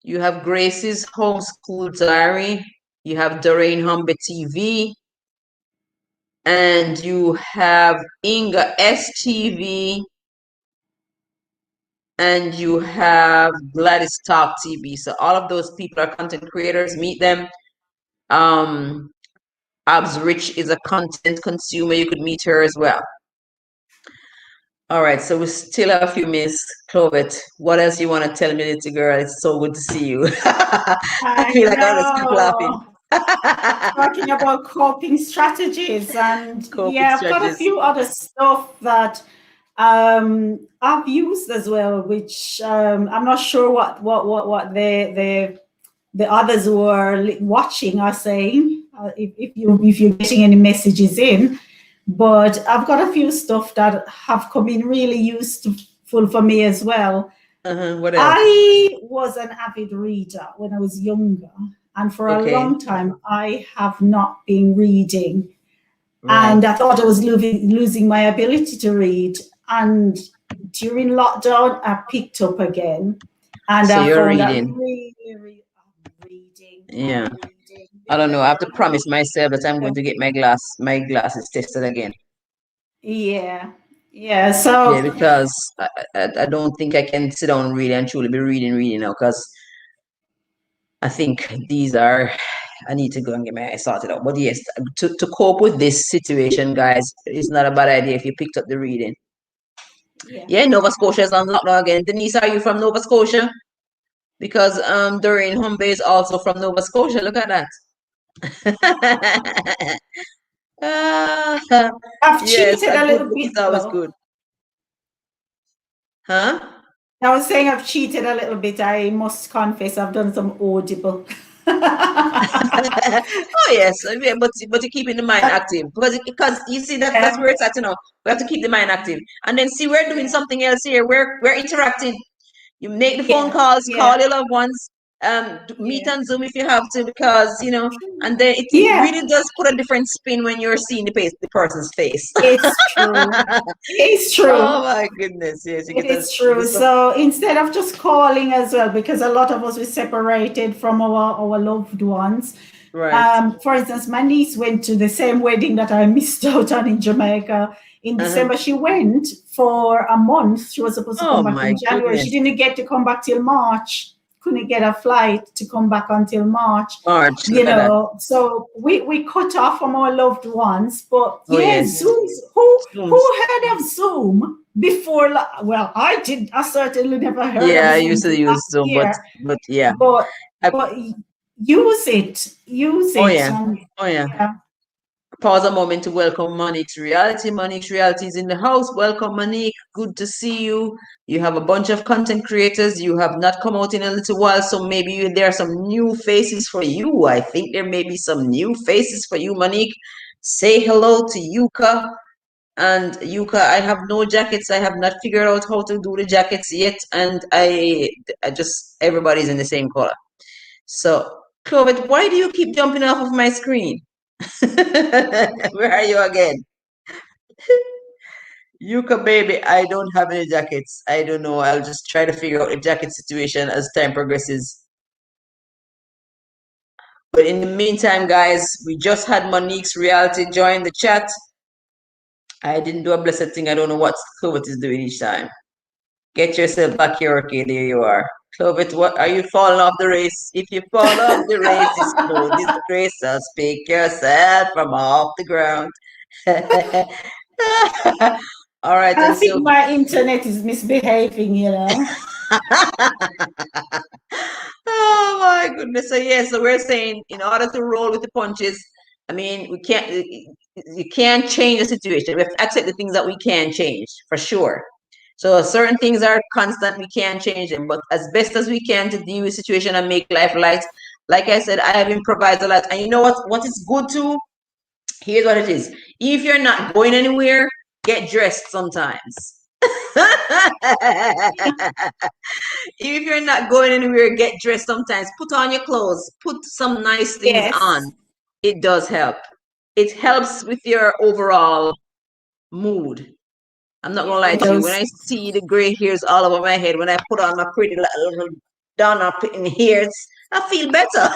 S1: You have Gracie's Homeschool Diary. You have Doreen Humbe TV. And you have Inga STV. and you have Gladys Talk TV. So all of those people are content creators. Meet them. Um, Abs Rich is a content consumer. You could meet her as well. All right, so we still have a few minutes. Clovet, what else you want to tell me, little girl? It's so good to see you. I
S2: I
S1: feel like I want to keep laughing.
S2: know. Talking about coping strategies, and
S1: Coping
S2: yeah, I've got a
S1: strategies.
S2: few other stuff that I've used as well, which I'm not sure what the others who are watching are saying. If you're getting any messages in, but I've got a few stuff that have come in really useful for me as well.
S1: What else?
S2: I was an avid reader when I was younger, and for a
S1: Okay,
S2: long time, I have not been reading.
S1: right.
S2: And I thought I was losing my ability to read. And during lockdown, I picked up again, and
S1: So
S2: I
S1: you're
S2: found that
S1: reading.
S2: I'm
S1: Yeah.
S2: reading.
S1: I don't know. I have to promise myself that I'm going to get my glasses tested again.
S2: Yeah, yeah.
S1: Yeah,
S2: So
S1: because I don't think I can sit down and read and truly be reading now because I think these are, I need to go and get my eyes sorted out. But yes, to cope with this situation, guys, it's not a bad idea if you picked up the reading.
S2: yeah,
S1: Yeah, Nova Scotia is on lockdown again. Denise, are you from Nova Scotia? Because Doreen Humbe is also from Nova Scotia. Look at that. Ah,
S2: I've
S1: yes,
S2: cheated
S1: a
S2: a
S1: good
S2: little
S1: book
S2: bit
S1: is always
S2: though.
S1: good. Huh?
S2: I was saying I've cheated a little bit. I must confess, I've done some audible.
S1: Oh yes, yeah, but you keeping the mind active because you see that's
S2: Yeah,
S1: where it's at. We have to keep the mind active, and then see we're doing
S2: yeah,
S1: something else here. We're interacting. You make the phone
S2: yeah,
S1: calls, call
S2: yeah,
S1: your loved ones, meet
S2: yeah.
S1: on Zoom if you have to, because and then it
S2: Yeah,
S1: really does put a different spin when you're seeing the person's face.
S2: it's true. It's
S1: Oh
S2: true.
S1: my goodness, yes, you
S2: It
S1: get to
S2: is
S1: see the
S2: true.
S1: stuff.
S2: So instead of just calling as well, because a lot of us were separated from our loved ones.
S1: Right.
S2: For instance, my niece went to the same wedding that I missed out on in Jamaica in
S1: Uh-huh.
S2: December. She went for a month. She was supposed to
S1: Oh
S2: come back
S1: my
S2: in January. She
S1: goodness,
S2: didn't get to come back till March. Couldn't get a flight to come back until March.
S1: March, look at that.
S2: So we cut off from our loved ones. But
S1: Oh
S2: yeah,
S1: yes,
S2: Zoom. Who
S1: Zooms.
S2: heard of Zoom before? Well, I did. I certainly never heard
S1: Yeah,
S2: of
S1: I
S2: Zoom
S1: used to
S2: till
S1: use
S2: last
S1: Zoom,
S2: year.
S1: but yeah.
S2: But
S1: I,
S2: but use
S1: oh
S2: it,
S1: yeah,
S2: and
S1: oh yeah.
S2: yeah,
S1: Pause a moment to welcome Monique's Reality. Monique's Reality is in the house. Welcome, Monique. Good to see you. You have a bunch of content creators. You have not come out in a little while, so maybe there are some new faces for you. I think there may be some new faces for you, Monique. Say hello to Yuka. And Yuka, I have no jackets. I have not figured out how to do the jackets yet, and I just everybody's in the same color. So, Clovet, why do you keep jumping off of my screen? Where are you again? Yuka, baby, I don't have any jackets. I don't know. I'll just try to figure out the jacket situation as time progresses. But in the meantime, guys, we just had Monique's Reality join the chat. I didn't do a blessed thing. I don't know what Clovet is doing each time. Get yourself back here, okay? There you are. Clovet, what are you falling off the race? If you fall off the race, it's no disgrace. So pick yourself from off the ground. All right,
S2: I
S1: and so
S2: think my internet is misbehaving.
S1: oh my goodness. So yeah, so we're saying in order to roll with the punches, I mean, we can't you can't change the situation. We have to accept the things that we can change for sure. So certain things are constant, we can't change them, but as best as we can to deal with the situation and make life light. Like I said, I have improvised a lot. And you know what is good too? Here's what it is. If you're not going anywhere, get dressed sometimes. If you're not going anywhere, get dressed sometimes. Put on your clothes. Put some nice things on.
S2: Yes,
S1: It does help. It helps with your overall mood. I'm not gonna
S2: yeah,
S1: lie
S2: it
S1: to you. When
S2: does.
S1: I see the gray hairs all over my head, when I put on my pretty little down up in here, I feel better.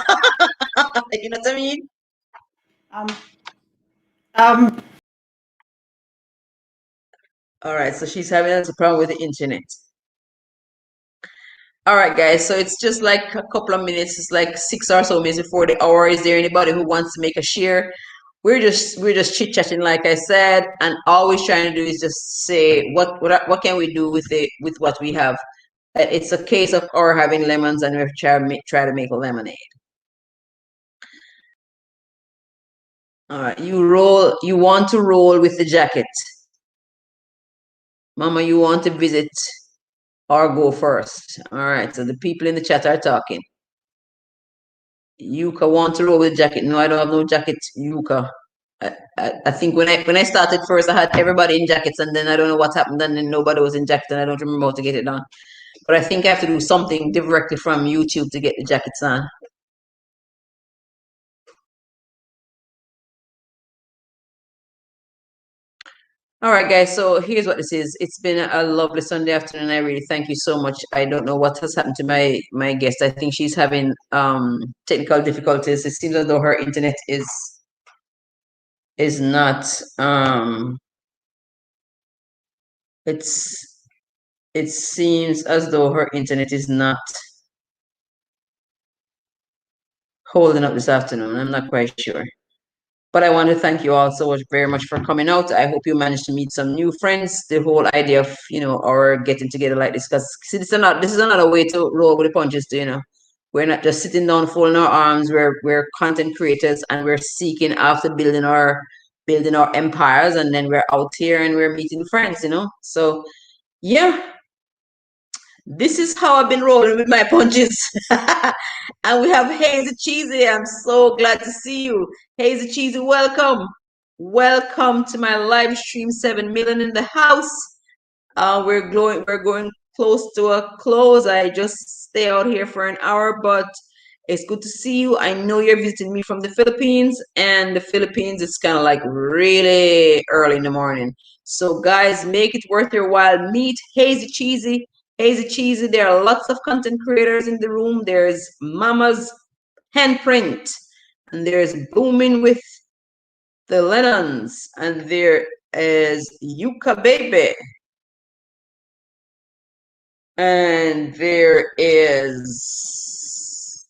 S1: You know what I mean?
S2: Um, um,
S1: All right, so she's having a problem with the internet. All right, guys. So it's just like a couple of minutes. It's like 6 or so minutes before the hour. Is there anybody who wants to make a share? We're just chit chatting, like I said, and all we're trying to do is just say what can we do with it with what we have. It's a case of our having lemons, and we're try to make a lemonade. All right, you roll. You want to roll with the jacket, Mama. You want to visit or go first? All right. So the people in the chat are talking. Yuka want to roll with jacket. No, I don't have no jacket, Yuka. I think when I started first, I had everybody in jackets, and then I don't know what happened, and then nobody was in jackets, and I don't remember how to get it done. But I think I have to do something directly from YouTube to get the jackets on. All right, guys. So here's what this is. It's been a lovely Sunday afternoon. I really thank you so much. I don't know what has happened to my guest. I think she's having technical difficulties. It seems as though her internet is not it's it seems as though her internet is not holding up this afternoon. I'm not quite sure. But I want to thank you all so much, very much for coming out. I hope you managed to meet some new friends. The whole idea of, our getting together like this, because see, this is another way to roll with the punches, we're not just sitting down folding our arms. We're content creators, and we're seeking after building our empires, and then we're out here and we're meeting friends. So yeah, this is how I've been rolling with my punches. And we have Hazy Cheesy. I'm so glad to see you. Hazy Cheesy, welcome. Welcome to my live stream. 7 million in the house. We're going close to a close. I just stay out here for an hour, but it's good to see you. I know you're visiting me from the Philippines, and the Philippines is kind of like really early in the morning. So guys, make it worth your while. Meet Hazy Cheesy. Hazy Cheesy. There are lots of content creators in the room. There's Mama's Handprint, and there's Booming with the Lennons, and there is Yuka Baby. And there is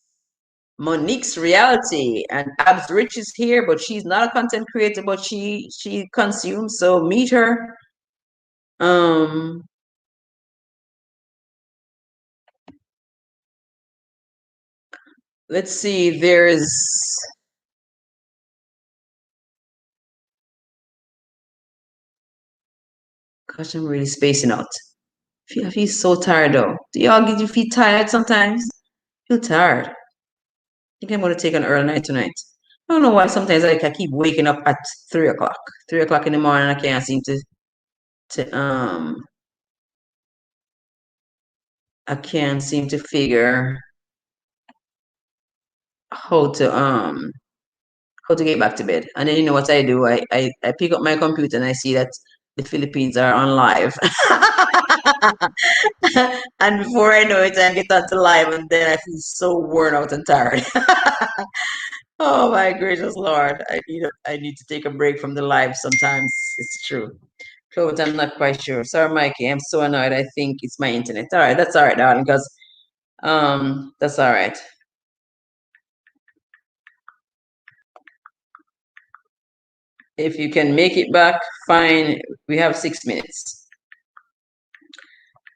S1: Monique's Reality, and Abs Rich is here, but she's not a content creator, but she consumes. So meet her. Let's see. Gosh, I'm really spacing out. I feel so tired though. Do y'all get your feet tired sometimes? I feel tired. I think I'm gonna take an early night tonight. I don't know why sometimes I keep waking up at 3 o'clock. 3 o'clock in the morning. I can't seem to I can't seem to figure how to get back to bed. And then you know what I do? I pick up my computer and I see that the Philippines are on live. And before I know it, I get onto live, and then I feel so worn out and tired. Oh my gracious Lord. I need to take a break from the live sometimes. It's true. Clovet, I'm not quite sure. Sorry, Mikey. I'm so annoyed. I think it's my internet. All right, that's all right, darling, because that's all right. If you can make it back, fine. We have 6 minutes.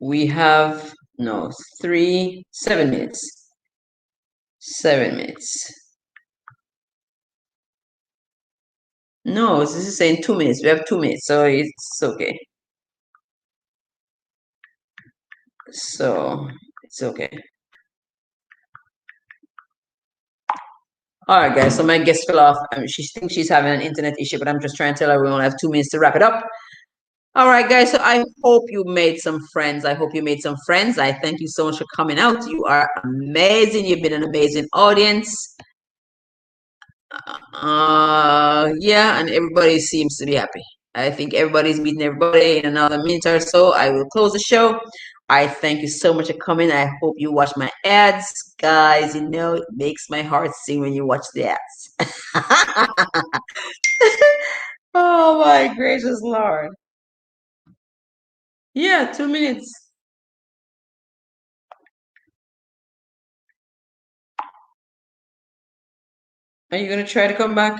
S1: We have, no, 7 minutes. 7 minutes. No, this is saying 2 minutes. We have 2 minutes, so it's okay. So it's okay. All right, guys. So my guest fell off. She thinks she's having an internet issue, but I'm just trying to tell her we only have 2 minutes to wrap it up. All right, guys. So I hope you made some friends. I thank you so much for coming out. You are amazing. You've been an amazing audience. Yeah, and everybody seems to be happy. I think everybody's meeting everybody in another minute or so. I will close the show. I thank you so much for coming. I hope you watch my ads. Guys, it makes my heart sing when you watch the ads. Oh my gracious Lord. Yeah, 2 minutes. Are you gonna try to come back?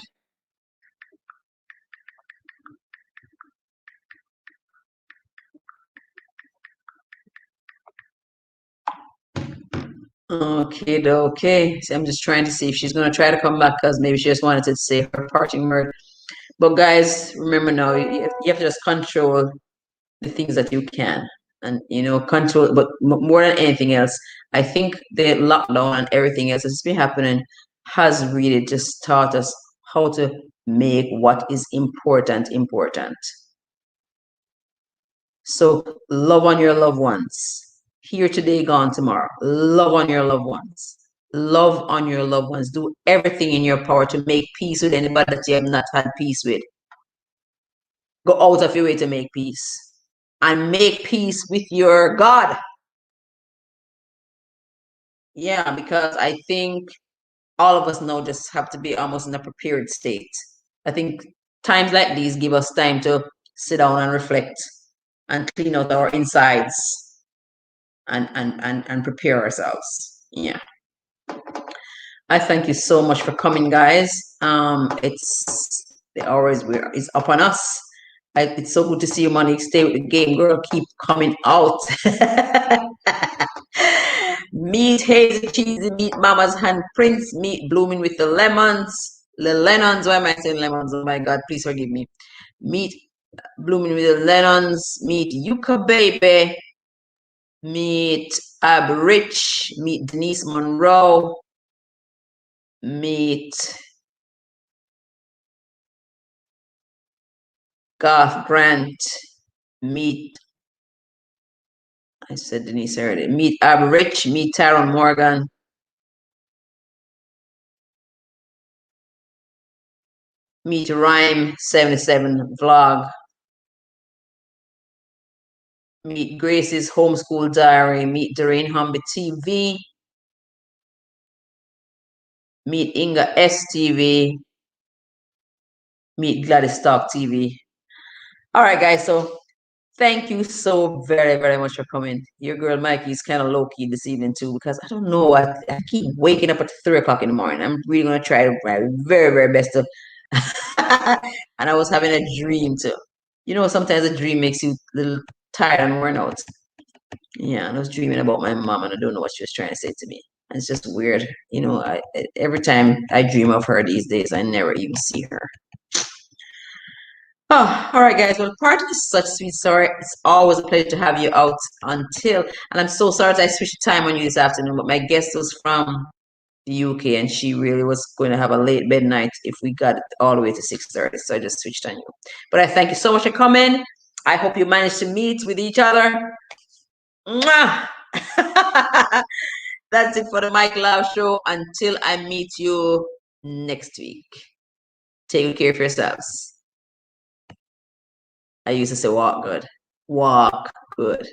S1: Okay. So I'm just trying to see if she's gonna try to come back because maybe she just wanted to say her parting word. But guys, remember now, you have to just control the things that you can, and control. But more than anything else, I think the lockdown and everything else that's been happening has really just taught us how to make what is important important. So love on your loved ones. Here today, gone tomorrow. Love on your loved ones. Love on your loved ones. Do everything in your power to make peace with anybody that you have not had peace with. Go out of your way to make peace. And make peace with your God. Yeah, because I think all of us now just have to be almost in a prepared state. I think times like these give us time to sit down and reflect and clean out our insides and prepare ourselves. Yeah. I thank you so much for coming, guys. It's the hours is up on us. It's so good to see you, Monique. Stay with the game, girl. Keep coming out. Meet Hazy Cheesy, meet Mama's Handprints, meet Blooming with the Lemons. The Lennons, why am I saying lemons? Oh my God, please forgive me. Meet Blooming with the Lennons, meet Yuka Baby, meet Ab Rich, meet Denise Monroe, meet Garth Grant, meet, I said Denise already, meet Ab Rich, meet Taron Morgan, meet Rhyme 77 Vlog, meet Grace's Homeschool Diary, meet Doreen Humby TV, meet Inga STV, meet Gladys Talk TV. All right, guys, so thank you so very, very much for coming. Your girl Mikey is kind of low key this evening too because I don't know. I keep waking up at 3 o'clock in the morning. I'm really gonna try my very, very best to. And I was having a dream too. Sometimes a dream makes you a little tired and worn out. Yeah, and I was dreaming about my mom, and I don't know what she was trying to say to me. It's just weird. Every time I dream of her these days, I never even see her. Oh, all right, guys. Well, part is such sweet story. It's always a pleasure to have you out and I'm so sorry that I switched the time on you this afternoon, but my guest was from the UK and she really was going to have a late midnight if we got it all the way to 6:30. So I just switched on you. But I thank you so much for coming. I hope you managed to meet with each other. Mwah! That's it for the Mike Love Show. Until I meet you next week. Take care of yourselves. I used to say walk good. Walk good.